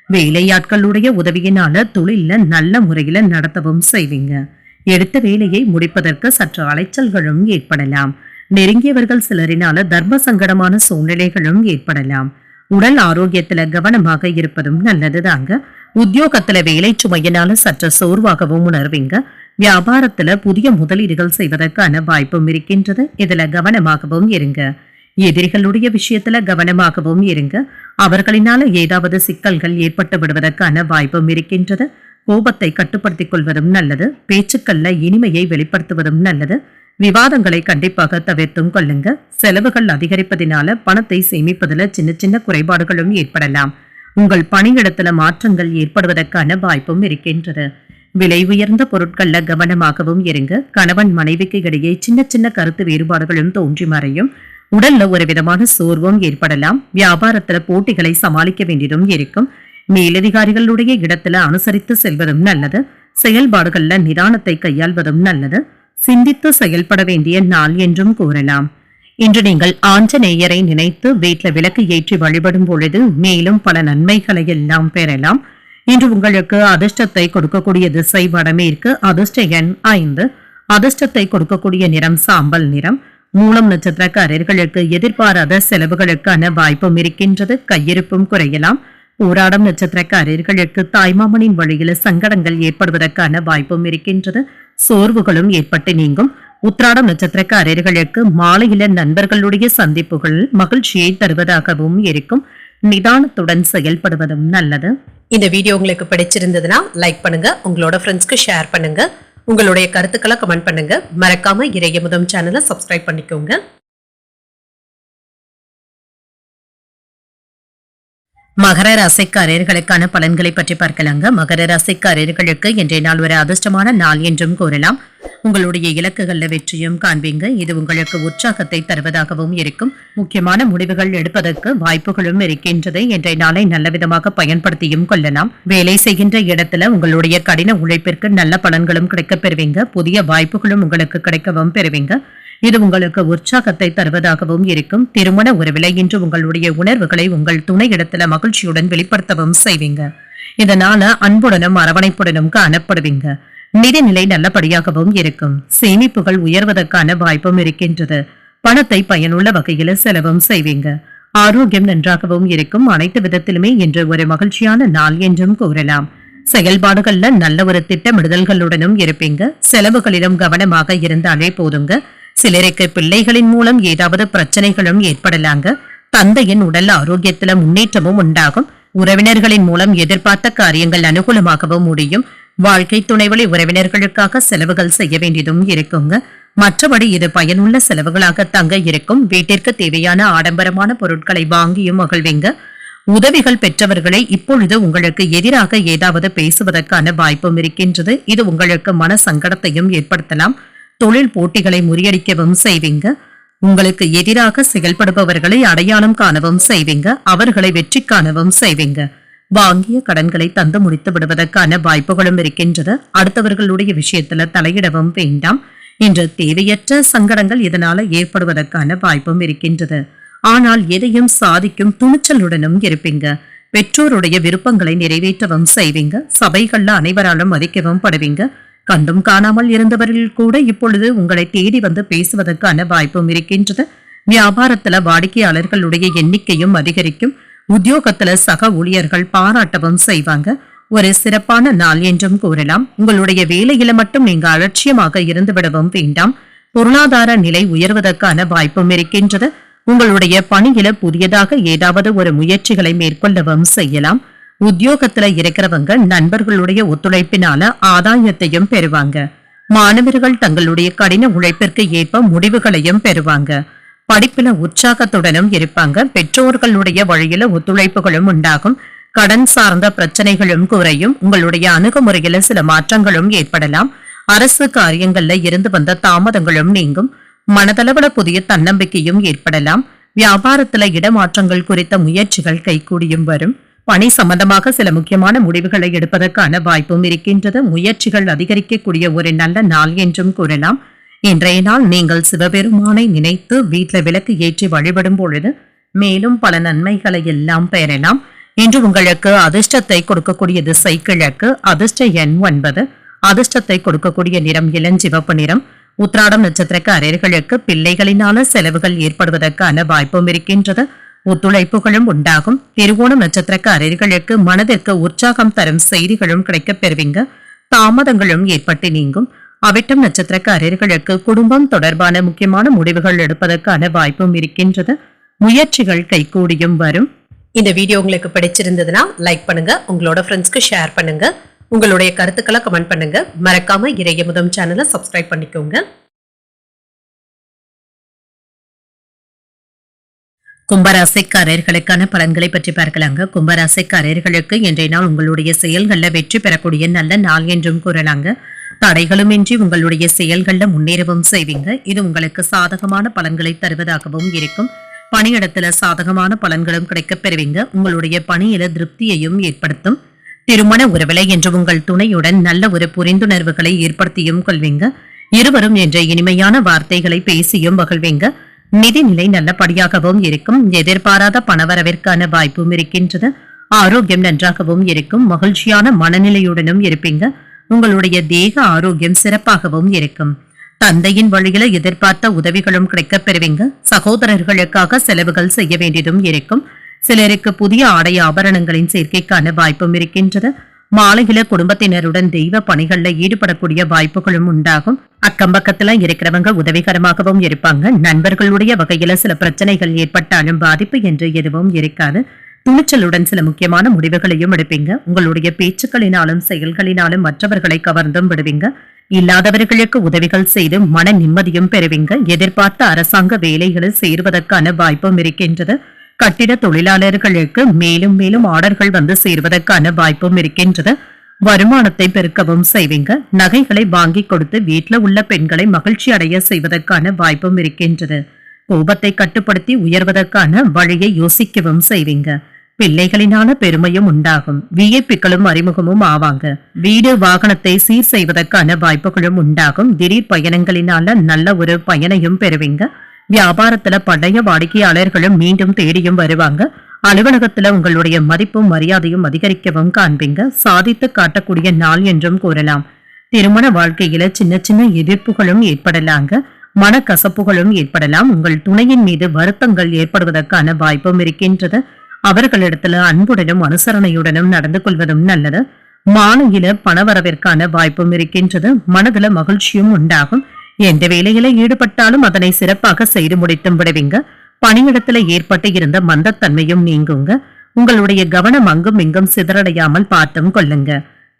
வேலையாட்களுடைய உதவியினால தொழில நல்ல முறையில நடத்தவும் செய்வீங்க. எடுத்த வேலையை முடிப்பதற்கு சற்று அலைச்சல்களும் ஏற்படலாம். நெருங்கியவர்கள் சிலரினால தர்ம சங்கடமான சூழ்நிலைகளும் ஏற்படலாம். உடல் ஆரோக்கியத்துல கவனமாக இருப்பதும் நல்லதுதாங்க. உத்தியோகத்துல வேலை சுமையினால சற்று சோர்வாகவும் உணர்வீங்க. வியாபாரத்துல புதிய முதலீடுகள் செய்வதற்கான வாய்ப்பும் இருக்கின்றது. இதுல கவனமாகவும் இருங்க. எதிரிகளுடைய விஷயத்துல கவனமாகவும் இருங்க. அவர்களினால ஏதாவது சிக்கல்கள் ஏற்பட்டு விடுவதற்கான வாய்ப்பும் இருக்கின்றது. கோபத்தை கட்டுப்படுத்திக் கொள்வதும் நல்லது. பேச்சுக்கள்ல இனிமையை வெளிப்படுத்துவதும் நல்லது. விவாதங்களை கண்டிப்பாக தவிர்த்தும் கொள்ளுங்க. செலவுகள் அதிகரிப்பதினால பணத்தை சேமிப்பதில் சின்ன சின்ன குறைபாடுகளும் ஏற்படலாம். உங்கள் பணியிடத்துல மாற்றங்கள் ஏற்படுவதற்கான வாய்ப்பும் இருக்கின்றது. விலை உயர்ந்த பொருட்கள்ல கவனமாகவும் இருங்க. கணவன் மனைவிக்கு இடையே சின்ன சின்ன கருத்து வேறுபாடுகளும் தோன்றி மறையும். உடல்ல ஒரு விதமான சோர்வும் ஏற்படலாம். வியாபாரத்துல போட்டிகளை சமாளிக்க வேண்டியதும் இருக்கும். மேலதிகாரிகளுடைய இடத்துல அனுசரித்து செல்வதும் நல்லது. செயல்பாடுகள்ல நிதானத்தை கையாள்வதும் நல்லது. சிந்தித்து செயல்பட வேண்டிய நாள் என்றும் கூறலாம். இன்று நீங்கள் ஆஞ்சநேயரை நினைத்து வீட்டுல விளக்கு ஏற்றி வழிபடும் பொழுது மேலும் பல நன்மைகளை எல்லாம் பெறலாம். இன்று உங்களுக்கு அதிர்ஷ்டத்தை கொடுக்கக்கூடிய திசை வடமேற்கு. அதிர்ஷ்ட எண் 5. அதிர்ஷ்டத்தை கொடுக்கக்கூடிய நிறம் சாம்பல் நிறம். மூலம் நட்சத்திரக்காரர்களுக்கு எதிர்பாராத செலவுகளுக்கான வாய்ப்பும் இருக்கின்றது. கையிருப்பும் குறையலாம். போராடம் நட்சத்திரக்காரர்களுக்கு தாய்மாமனின் வழியில சங்கடங்கள் ஏற்படுவதற்கான வாய்ப்பும் இருக்கின்றது. சோர்வுகளும் ஏற்பட்டு நீங்கும். உத்திராடம் நட்சத்திரக்காரர்களுக்கு மாலையில நண்பர்களுடைய சந்திப்புகள் மகிழ்ச்சியை தருவதாகவும் இருக்கும். நிதானத்துடன் செயல்படுவதும் நல்லது. இந்த வீடியோ உங்களுக்கு பிடிச்சிருந்ததுன்னா லைக் பண்ணுங்க. உங்களோட ஃப்ரெண்ட்ஸ்க்கு ஷேர் பண்ணுங்க. உங்களுடைய கருத்துக்களை கமெண்ட் பண்ணுங்க. மறக்காம இறையமுதம் சேனலை சப்ஸ்கிரைப் பண்ணிக்கோங்க. மகர ராசிக்காரர்களுக்கான பலன்களை பற்றி பார்க்கலாங்க. மகர ராசிக்காரர்களுக்கு இன்றைய நாள் ஒரு அதிர்ஷ்டமான நாள் என்றும் கூறலாம். உங்களுடைய இலக்குகள்ல வெற்றியும் காண்பீங்க. இது உங்களுக்கு உற்சாகத்தை தருவதாகவும் இருக்கும். முக்கியமான முடிவுகள் எடுப்பதற்கு வாய்ப்புகளும் இருக்கின்றது. இன்றைய நாளை நல்ல விதமாக பயன்படுத்தியும் கொள்ளலாம். வேலை செய்கின்ற இடத்துல உங்களுடைய கடின உழைப்பிற்கு நல்ல பலன்களும் கிடைக்கப் பெறுவீங்க. புதிய வாய்ப்புகளும் உங்களுக்கு கிடைக்கவும் பெறுவீங்க. இது உங்களுக்கு உற்சாகத்தை தருவதாகவும் இருக்கும். திருமண உறவில இன்று உங்களுடைய உணர்வுகளை உங்கள் துணை இடத்துல மகிழ்ச்சியுடன் வெளிப்படுத்தவும் செய்வீங்க. இதனால அன்புடனும் அரவணைப்புடனும் காணப்படுவீங்க. நிதிநிலை நல்லபடியாகவும் இருக்கும். சேமிப்புகள் உயர்வதற்கான வாய்ப்பும் இருக்கின்றது. பணத்தை பயனுள்ள வகையில செலவும் செய்வீங்க. ஆரோக்கியம் நன்றாகவும் இருக்கும். அனைத்து விதத்திலுமே இன்று ஒரு மகிழ்ச்சியான நாள் என்றும் கூறலாம். செயல்பாடுகள்ல நல்ல ஒரு திட்டமிடுதல்களுடனும் இருப்பீங்க. செலவுகளிலும் கவனமாக இருந்தாலே போதுங்க. சிலருக்கு பிள்ளைகளின் மூலம் ஏதாவது பிரச்சனைகளும் ஏற்படலாங்க. தந்தையின் உடல் ஆரோக்கியத்துல முன்னேற்றமும் உண்டாகும். உறவினர்களின் மூலம் எதிர்பார்த்த காரியங்கள் அனுகூலமாகவும் முடியும். வாழ்க்கை துணைவழி உறவினர்களுக்காக செலவுகள் செய்ய வேண்டியதும் இருக்குங்க. மற்றபடி இது பயனுள்ள செலவுகளாக தங்க இருக்கும். வீட்டிற்கு தேவையான ஆடம்பரமான பொருட்களை வாங்கியும் மகிழ்வீங்க. உதவிகள் பெற்றவர்களை இப்பொழுது உங்களுக்கு எதிராக ஏதாவது பேசுவதற்கான வாய்ப்பும் இருக்கின்றது. இது உங்களுக்கு மன சங்கடத்தையும் ஏற்படுத்தலாம். தொழில் போட்டிகளை முறியடிக்கவும் செய்வீங்க. உங்களுக்கு எதிராக செயல்படுபவர்களை அடையாளம் காணவும் செய்வீங்க. அவர்களை வெற்றி காணவும் செய்வீங்க. வாங்கிய கடன்களை தந்து முடித்து விடுவதற்கான வாய்ப்புகளும் இருக்கின்றது. அடுத்தவர்களுடைய விஷயத்துல தலையிடவும் வேண்டாம். இன்று தேவையற்ற சங்கடங்கள் இதனால ஏற்படுவதற்கான வாய்ப்பும் இருக்கின்றது. ஆனால் எதையும் சாதிக்கும் துணிச்சலுடனும் இருப்பீங்க. பெற்றோருடைய விருப்பங்களை நிறைவேற்றவும் செய்வீங்க. சபைகள்ல அனைவராலும் மதிக்கவும் படுவீங்க. கண்டும் காணாமல் இருந்தவர்கள் கூட இப்பொழுது உங்களை தேடி வந்து பேசுவதற்கான வாய்ப்பும் இருக்கின்றது. வியாபாரத்துல வாடிக்கையாளர்களுடைய எண்ணிக்கையும் அதிகரிக்கும். உத்தியோகத்துல சக ஊழியர்கள் பாராட்டவும் செய்வாங்க. ஒரு சிறப்பான நாள் என்றும் கூறலாம். உங்களுடைய வேலையில மட்டும் நீங்க அலட்சியமாக இருந்து விடவும் வேண்டாம். பொருளாதார நிலை உயர்வதற்கான வாய்ப்பும் இருக்கின்றது. உங்களுடைய பணியில புதியதாக ஏதாவது ஒரு முயற்சிகளை மேற்கொள்ளவும் செய்யலாம். உத்தியோகத்துல இருக்கிறவங்க நண்பர்களுடைய ஒத்துழைப்பினால ஆதாயத்தையும் பெறுவாங்க. மாணவர்கள் தங்களுடைய கடின உழைப்பிற்கு ஏற்ப முடிவுகளையும் பெறுவாங்க. படிப்புல உற்சாகத்துடனும் இருப்பாங்க. பெற்றோர்களுடைய வழியில ஒத்துழைப்புகளும் உண்டாகும். கடன் சார்ந்த பிரச்சனைகளும் குறையும். உங்களுடைய அணுகுமுறையில சில மாற்றங்களும் ஏற்படலாம். அரசு காரியங்கள்ல இருந்து வந்த தாமதங்களும் நீங்கும். மனதளவுல புதிய தன்னம்பிக்கையும் ஏற்படலாம். வியாபாரத்துல இடமாற்றங்கள் குறித்த முயற்சிகள் கைகூடியும் வரும். பணி சம்பந்தமாக சில முக்கியமான முடிவுகளை எடுப்பதற்கான வாய்ப்பும் இருக்கின்றது. முயற்சிகள் அதிகரிக்கக்கூடிய ஒரு நல்ல நாள் என்றும் கூறலாம். இன்றைய நாள் நீங்கள் சிவபெருமானை நினைத்து வீட்டுல விளக்கு ஏற்றி வழிபடும் பொழுது மேலும் பல நன்மைகளை எல்லாம் பெறலாம். இன்று உங்களுக்கு அதிர்ஷ்டத்தை கொடுக்கக்கூடிய திசை கிழக்கு. அதிர்ஷ்ட எண் 9. அதிர்ஷ்டத்தை கொடுக்கக்கூடிய நிறம் இளஞ்சிவப்பு நிறம். உத்திராடம் நட்சத்திரக்காரர்களுக்கு பிள்ளைகளினால செலவுகள் ஏற்படுவதற்கான வாய்ப்பும் இருக்கின்றது. ஒத்துழைப்புகளும் உண்டாகும். திருவோணம் நட்சத்திரக்காரர்களுக்கு மனதிற்கு உற்சாகம் தரும் செய்திகளும் கிடைக்கப் பெறுவீங்க. தாமதங்களும் ஏற்பட்டு நீங்கும். அவிட்டம் நட்சத்திரக்காரர்களுக்கு குடும்பம் தொடர்பான முக்கியமான முடிவுகள் எடுப்பதற்கான வாய்ப்பும் இருக்கின்றது. முயற்சிகள் கைகூடியும் வரும். இந்த வீடியோ உங்களுக்கு பிடிச்சிருந்ததுன்னா லைக் பண்ணுங்க. உங்களோட ஃப்ரெண்ட்ஸ்க்கு ஷேர் பண்ணுங்க. உங்களுடைய கருத்துக்களை கமெண்ட் பண்ணுங்க. மறக்காம இறையமுதம் சேனலை சப்ஸ்கிரைப் பண்ணிக்கோங்க. கும்பராசிக்காரர்களுக்கான பலன்களை பற்றி பார்க்கலாங்க. கும்பராசிக்காரர்களுக்கு இன்றைய நாள் உங்களுடைய செயல்கள்ல வெற்றி பெறக்கூடிய நல்ல நாள் என்றும் கூறலாங்க. தடைகளுமின்றி உங்களுடைய செயல்கள்ல முன்னேறவும் செய்வீங்க. இது உங்களுக்கு சாதகமான பலன்களை தருவதாகவும் இருக்கும். பணியிடத்துல சாதகமான பலன்களும் கிடைக்கப் பெறுவீங்க. உங்களுடைய பணியில திருப்தியையும் ஏற்படுத்தும். திருமண உறவிலை என்று உங்கள் துணையுடன் நல்ல ஒரு புரிந்துணர்வுகளை ஏற்படுத்தியும் கொள்வீங்க. இருவரும் என்ற இனிமையான வார்த்தைகளை பேசியும் மகிழ்வீங்க. நிதிநிலை நல்லபடியாகவும் இருக்கும். எதிர்பாராத பணவரவிற்கான வாய்ப்பும் இருக்கின்றது. ஆரோக்கியம் நன்றாகவும் இருக்கும். மகிழ்ச்சியான மனநிலையுடனும் இருப்பீங்க. உங்களுடைய தேக ஆரோக்கியம் சிறப்பாகவும் இருக்கும். தந்தையின் வழியில எதிர்பார்த்த உதவிகளும் கிடைக்கப் பெறுவீங்க. சகோதரர்களுக்காக செலவுகள் செய்ய வேண்டியதும் இருக்கும். சிலருக்கு புதிய ஆடை ஆபரணங்களின் சேர்க்கைக்கான வாய்ப்பும் இருக்கின்றது. மாலையில குடும்பத்தினருடன் தெய்வ பணிகள்ல ஈடுபடக்கூடிய வாய்ப்புகளும் உண்டாகும். அக்கம்பக்கத்துல இருக்கிறவங்க உதவிகரமாகவும் இருப்பாங்க. நண்பர்களுடைய வகையில சில பிரச்சனைகள் ஏற்பட்டாலும் பாதிப்பு என்று எதுவும் இருக்காது. துணிச்சலுடன் சில முக்கியமான முடிவுகளையும் எடுப்பீங்க. உங்களுடைய பேச்சுக்களினாலும் செயல்களினாலும் மற்றவர்களை கவர்ந்தும் விடுவீங்க. இல்லாதவர்களுக்கு உதவிகள் செய்து மன நிம்மதியும் பெறுவீங்க. எதிர்பார்த்த அரசாங்க வேலைகளில் சேருவதற்கான வாய்ப்பும் இருக்கின்றது. கட்டிட தொழிலாளர்களுக்கு மேலும் மேலும் ஆர்டர்கள் வந்து சேருவதற்கான வாய்ப்பும் இருக்கின்றது. வருமானத்தை பெருக்கவும் செய்வீங்க. நகைகளை வாங்கி கொடுத்து வீட்டுல உள்ள பெண்களை மகிழ்ச்சி அடைய செய்வதற்கான வாய்ப்பும் இருக்கின்றது. கோபத்தை கட்டுப்படுத்தி உயர்வதற்கான வழியை யோசிக்கவும் செய்வீங்க. பிள்ளைகளினால பெருமையும் உண்டாகும். விஐபிக்களும் அறிமுகமும் ஆவாங்க. வீடு வாகனத்தை சீர் செய்வதற்கான வாய்ப்புகளும் உண்டாகும். திடீர் பயணங்களினால நல்ல ஒரு பயனையும் பெறுவீங்க. வியாபாரத்துல பழைய வாடிக்கையாளர்களும் மீண்டும் தேடியும் வருவாங்க. அலுவலகத்துல உங்களுடைய மதிப்பும் மரியாதையும் அதிகரிக்கவும் காண்பீங்க. சாதித்து காட்டக்கூடிய நாள் என்றும் கூறலாம். திருமண வாழ்க்கையில சின்ன சின்ன எதிர்ப்புகளும் ஏற்படலாங்க. மனக்கசப்புகளும் ஏற்படலாம். உங்கள் துணையின் மீது வருத்தங்கள் ஏற்படுவதற்கான வாய்ப்பும் இருக்கின்றது. அவர்களிடத்துல அன்புடனும் அனுசரணையுடனும் நடந்து கொள்வதும் நல்லது. மாலையில பணவரவிற்கான வாய்ப்பும் இருக்கின்றது. மனதுல மகிழ்ச்சியும் உண்டாகும். எந்த வேலையில ஈடுபட்டாலும் அதனை சிறப்பாக செய்து முடித்தும் விடுவீங்க. பணியிடத்துல ஏற்பட்டு இருந்த மந்தத்தன்மையும் நீங்குங்க. உங்களுடைய கவனம் அங்கும் இங்கும் சிதறடையாமல் பார்த்தும் கொள்ளுங்க.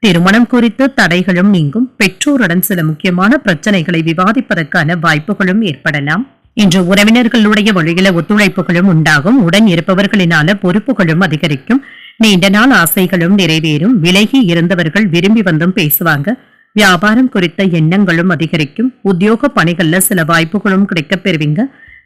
திருமணம் குறித்து தடைகளும் நீங்கும். பெற்றோருடன் சில முக்கியமான பிரச்சனைகளை விவாதிப்பதற்கான வாய்ப்புகளும் ஏற்படலாம். இன்று உறவினர்களுடைய வழியில ஒத்துழைப்புகளும் உண்டாகும். உடன் இருப்பவர்களினால பொறுப்புகளும் அதிகரிக்கும். நீண்ட நாள் ஆசைகளும் நிறைவேறும். விலகி இருந்தவர்கள் விரும்பி வந்தும் பேசுவாங்க. வியாபாரம் குறித்த எண்ணங்களும் அதிகரிக்கும். உத்தியோக பணிகள்ல சில வாய்ப்புகளும் கிடைக்கப் பெறுவீங்க.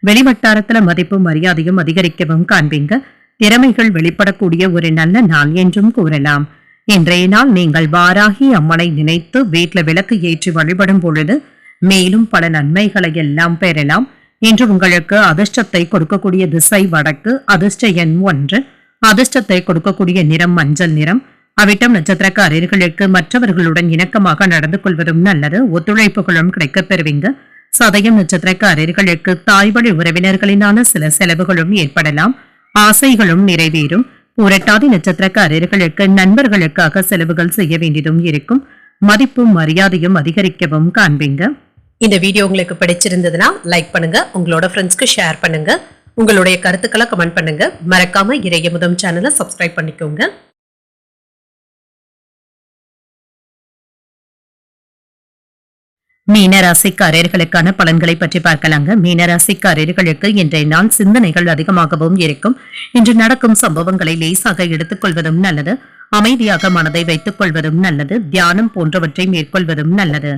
வெளிவட்டாரத்துல மதிப்பு மரியாதையும் அதிகரிக்கவும் காண்பீங்க. திறமைகள் வெளிப்படக்கூடிய ஒரு நல்ல நாள் என்றும் கூறலாம். இன்றைய நாள் நீங்கள் வாராகி அம்மனை நினைத்து வீட்டுல விளக்கு ஏற்றி வழிபடும் பொழுது மேலும் பல நன்மைகளை எல்லாம் பெறலாம். இன்று உங்களுக்கு அதிர்ஷ்டத்தை கொடுக்கக்கூடிய திசை வடக்கு. அதிர்ஷ்ட எண் 1. அதிர்ஷ்டத்தை கொடுக்கக்கூடிய நிறம் மஞ்சள் நிறம். அவிட்டம் நட்சத்திரக்காரர்களுக்கு மற்றவர்களுடன் இணக்கமாக நடந்து கொள்வதும் நல்லது. ஒத்துழைப்புகளும் கிடைக்கப் பெறுவீங்க. சதயம் நட்சத்திரக்காரர்களுக்கு தாய்வழி உறவினர்களினால சில செலவுகளும் ஏற்படலாம். ஆசைகளும் நிறைவேறும். புரட்டாதி நட்சத்திரக்காரர்களுக்கு நண்பர்களுக்காக செலவுகள் செய்ய வேண்டியதும் இருக்கும். மதிப்பும் மரியாதையும் அதிகரிக்கவும் காண்பீங்க. இந்த வீடியோ உங்களுக்கு பிடிச்சிருந்ததுன்னா லைக் பண்ணுங்க, உங்களோட ஃப்ரெண்ட்ஸ்க்கு ஷேர் பண்ணுங்க, உங்களுடைய கருத்துக்களை கமெண்ட் பண்ணுங்க. மறக்காம இறையமுதம் சேனலை சப்ஸ்கிரைப் பண்ணிக்கோங்க. மீனராசிக்காரர்களுக்கான பலன்களை பற்றி பார்க்கலாங்க. மீனராசிக்காரர்களுக்கு இன்றைய நாள் சிந்தனைகள் அதிகமாகவும் இருக்கும். இன்று நடக்கும் சம்பவங்களை லேசாக எடுத்துக் கொள்வதும் நல்லது. அமைதியாக மனதை வைத்துக் கொள்வதும் நல்லது. தியானம் போன்றவற்றை மேற்கொள்வதும் நல்லது.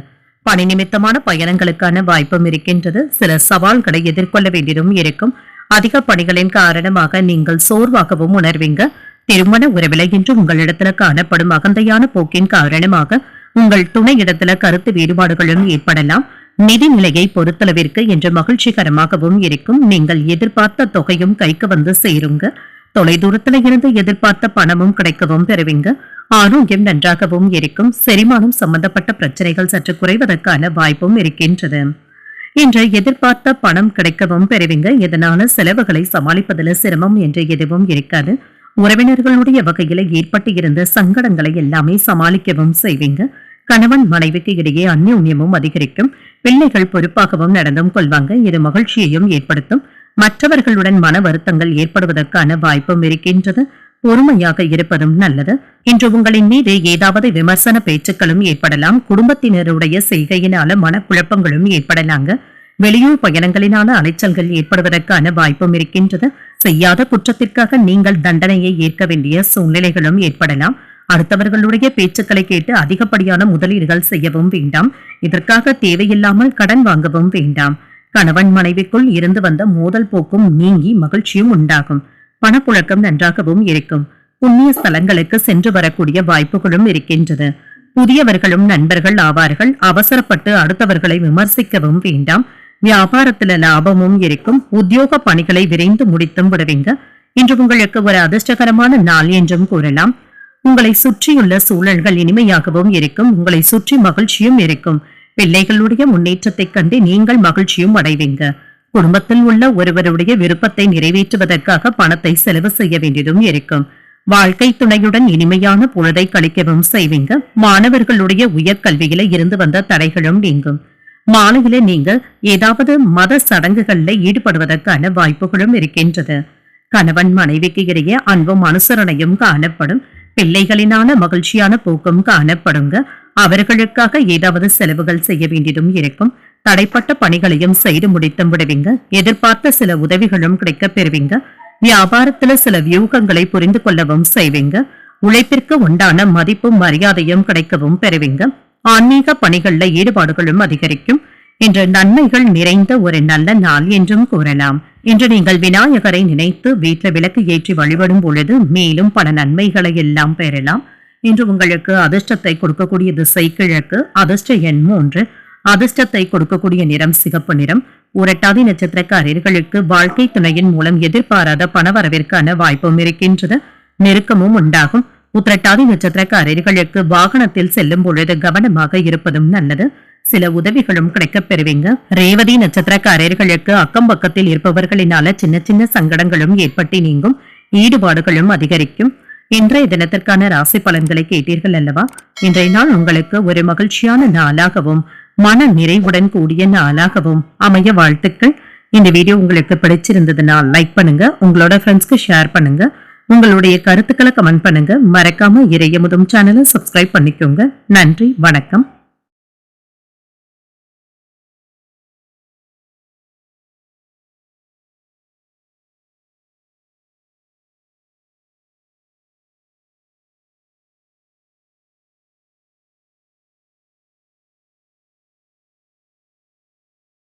பணி நிமித்தமான பயணங்களுக்கான வாய்ப்பும் இருக்கின்றது. சில சவால்களை எதிர்கொள்ள வேண்டியதும் இருக்கும். அதிக பணிகளின் காரணமாக நீங்கள் சோர்வாகவும் உணர்வீங்க. திருமண உறவில இன்று உங்களிடத்துல காணப்படும் அகந்தையான போக்கின் காரணமாக உங்கள் துணை இடத்துல கருத்து வேறுபாடுகளும் ஏற்படலாம். நிதி நிலையை பொறுத்தளவிற்கு இன்று மகிழ்ச்சிகரமாகவும் இருக்கும். நீங்கள் எதிர்பார்த்த தொகையும் கைக்கு வந்து சேருங்க. தொலைதூரத்துல இருந்து எதிர்பார்த்த பணமும் கிடைக்கவும் பெறுவீங்க. ஆரோக்கியம் நன்றாகவும் இருக்கும். செரிமானம் சம்பந்தப்பட்ட பிரச்சனைகள் சற்று குறைவதற்கான வாய்ப்பும் இருக்கின்றது. இன்று எதிர்பார்த்த பணம் கிடைக்கவும் பெறுவீங்க. இதனால செலவுகளை சமாளிப்பதில் சிரமம் என்று எதுவும் இருக்காது. உறவினர்களுடைய வகையில ஏற்பட்டு இருந்த சங்கடங்களை எல்லாமே சமாளிக்கவும் செய்வீங்க. கணவன் மனைவிக்கு இடையே அந்யோன்யமும் அதிகரிக்கும். பிள்ளைகள் பொறுப்பாகவும் நடந்தும் கொள்வாங்க. இது மகிழ்ச்சியையும் ஏற்படுத்தும். மற்றவர்களுடன் மன வருத்தங்கள் ஏற்படுவதற்கான வாய்ப்பும் இருக்கின்றது. பொறுமையாக இருப்பதும் நல்லது. இன்று உங்களின் மீது ஏதாவது விமர்சன பேச்சுக்களும் ஏற்படலாம். குடும்பத்தினருடைய செய்கையினால மனக்குழப்பங்களும் ஏற்படலாங்க. வெளியூர் பயணங்களினால அலைச்சல்கள் ஏற்படுவதற்கான வாய்ப்பும் இருக்கின்றது. செய்யாத குற்றத்திற்காக நீங்கள் தண்டனையை ஏற்க வேண்டிய சூழ்நிலைகளும் ஏற்படலாம். அடுத்தவர்களுடைய பேச்சுக்களை கேட்டு அதிகப்படியான முதலீடுகள் செய்யவும் வேண்டாம். இதற்காக தேவையில்லாமல் கடன் வாங்கவும் வேண்டாம். கணவன் மனைவிக்குள் இருந்து வந்த மோதல் போக்கும் நீங்கி மகிழ்ச்சியும் உண்டாகும். பணப்புழக்கம் நன்றாகவும் இருக்கும். புண்ணிய ஸ்தலங்களுக்கு சென்று வரக்கூடிய வாய்ப்புகளும் இருக்கின்றது. புதியவர்களும் நண்பர்கள் ஆவார்கள். அவசரப்பட்டு அடுத்தவர்களை விமர்சிக்கவும் வேண்டாம். வியாபாரத்துல லாபமும் இருக்கும். உத்தியோக பணிகளை விரைந்து முடித்தும் விடுவீங்க. இன்று உங்களுக்கு ஒரு அதிர்ஷ்டகரமான நாள் என்றும் கூறலாம். உங்களை சுற்றியுள்ள சூழல்கள் இனிமையாகவும் இருக்கும். உங்களை சுற்றி மகிழ்ச்சியும் இருக்கும். பிள்ளைகளுடைய முன்னேற்றத்தை கண்டு நீங்கள் மகிழ்ச்சியும் அடைவீங்க. குடும்பத்தில் உள்ள ஒருவருடைய விருப்பத்தை நிறைவேற்றுவதற்காக பணத்தை செலவு செய்ய வேண்டியதும் இருக்கும். வாழ்க்கை துணையுடன் இனிமையான பொழுதை கழிக்கவும் செய்வீங்க. மாணவர்களுடைய உயர்கல்வியில இருந்து வந்த தடைகளும் நீங்கும். மாலையில நீங்க ஏதாவது மத சடங்குகள்ல ஈடுபடுவதற்கான வாய்ப்புகளும் இருக்கின்றது. கணவன் மனைவிக்கு இடையே அன்பும் அனுசரணையும் காணப்படும். பிள்ளைகளினான மகிழ்ச்சியான போக்கும் காணப்படுங்க. அவர்களுக்காக ஏதாவது செலவுகள் செய்ய வேண்டியதும் இருக்கும். தடைப்பட்ட பணிகளையும் செய்து முடித்தும் விடுவீங்க. எதிர்பார்த்த சில உதவிகளும் கிடைக்கப் பெறுவீங்க. வியாபாரத்துல சில வியூகங்களை புரிந்து கொள்ளவும் செய்வீங்க. உழைப்பிற்கு உண்டான மதிப்பும் மரியாதையும் கிடைக்கவும் பெறுவீங்க. ஆன்மீக பணிகள்ல ஈடுபாடுகளும் அதிகரிக்கும். இன்று நன்மைகள் நிறைந்த ஒரு நல்ல நாள் என்றும் கூறலாம். இன்று நீங்கள் விநாயகரை நினைத்து வீட்டில் விளக்கு ஏற்றி வழிபடும் பொழுது மேலும் பல நன்மைகளை எல்லாம் பெறலாம். இன்று உங்களுக்கு அதிர்ஷ்டத்தை கொடுக்கக்கூடிய திசை கிழக்கு. அதிர்ஷ்ட எண் 3. அதிர்ஷ்டத்தை கொடுக்கக்கூடிய நிறம் சிகப்பு நிறம். உரட்டாதி நட்சத்திரக்காரர்களுக்கு வாழ்க்கை துணையின் மூலம் எதிர்பாராத பணவரவிற்கான வாய்ப்பும் இருக்கின்றது. நெருக்கமும் உண்டாகும். உத்திரட்டாதி நட்சத்திரக்காரர்களுக்கு வாகனத்தில் செல்லும் பொழுது கவனமாக இருப்பதும் நல்லது. சில உதவிகளும் கிடைக்கப் பெறுவீங்க. ரேவதி நட்சத்திரக்காரர்களுக்கு அக்கம் பக்கத்தில் இருப்பவர்களினால சின்ன சின்ன சங்கடங்களும் ஏற்பட்டு நீங்கும். ஈடுபாடுகளும் அதிகரிக்கும். இன்றைய தினத்திற்கான ராசி பலன்களை கேட்டீர்கள் அல்லவா? இன்றைய நாள் உங்களுக்கு ஒரு மகிழ்ச்சியான நாளாகவும் மன நிறைவுடன் கூடிய நாளாகவும் அமைய வாழ்த்துக்கள். இந்த வீடியோ உங்களுக்கு பிடிச்சிருந்ததுன்னா லைக் பண்ணுங்க, உங்களோட ஃப்ரெண்ட்ஸ்க்கு ஷேர் பண்ணுங்க, உங்களுடைய கருத்துக்களை கமெண்ட் பண்ணுங்க. மறக்காம இறையமுதும் சேனலை சப்ஸ்கிரைப் பண்ணிக்கோங்க. நன்றி, வணக்கம்.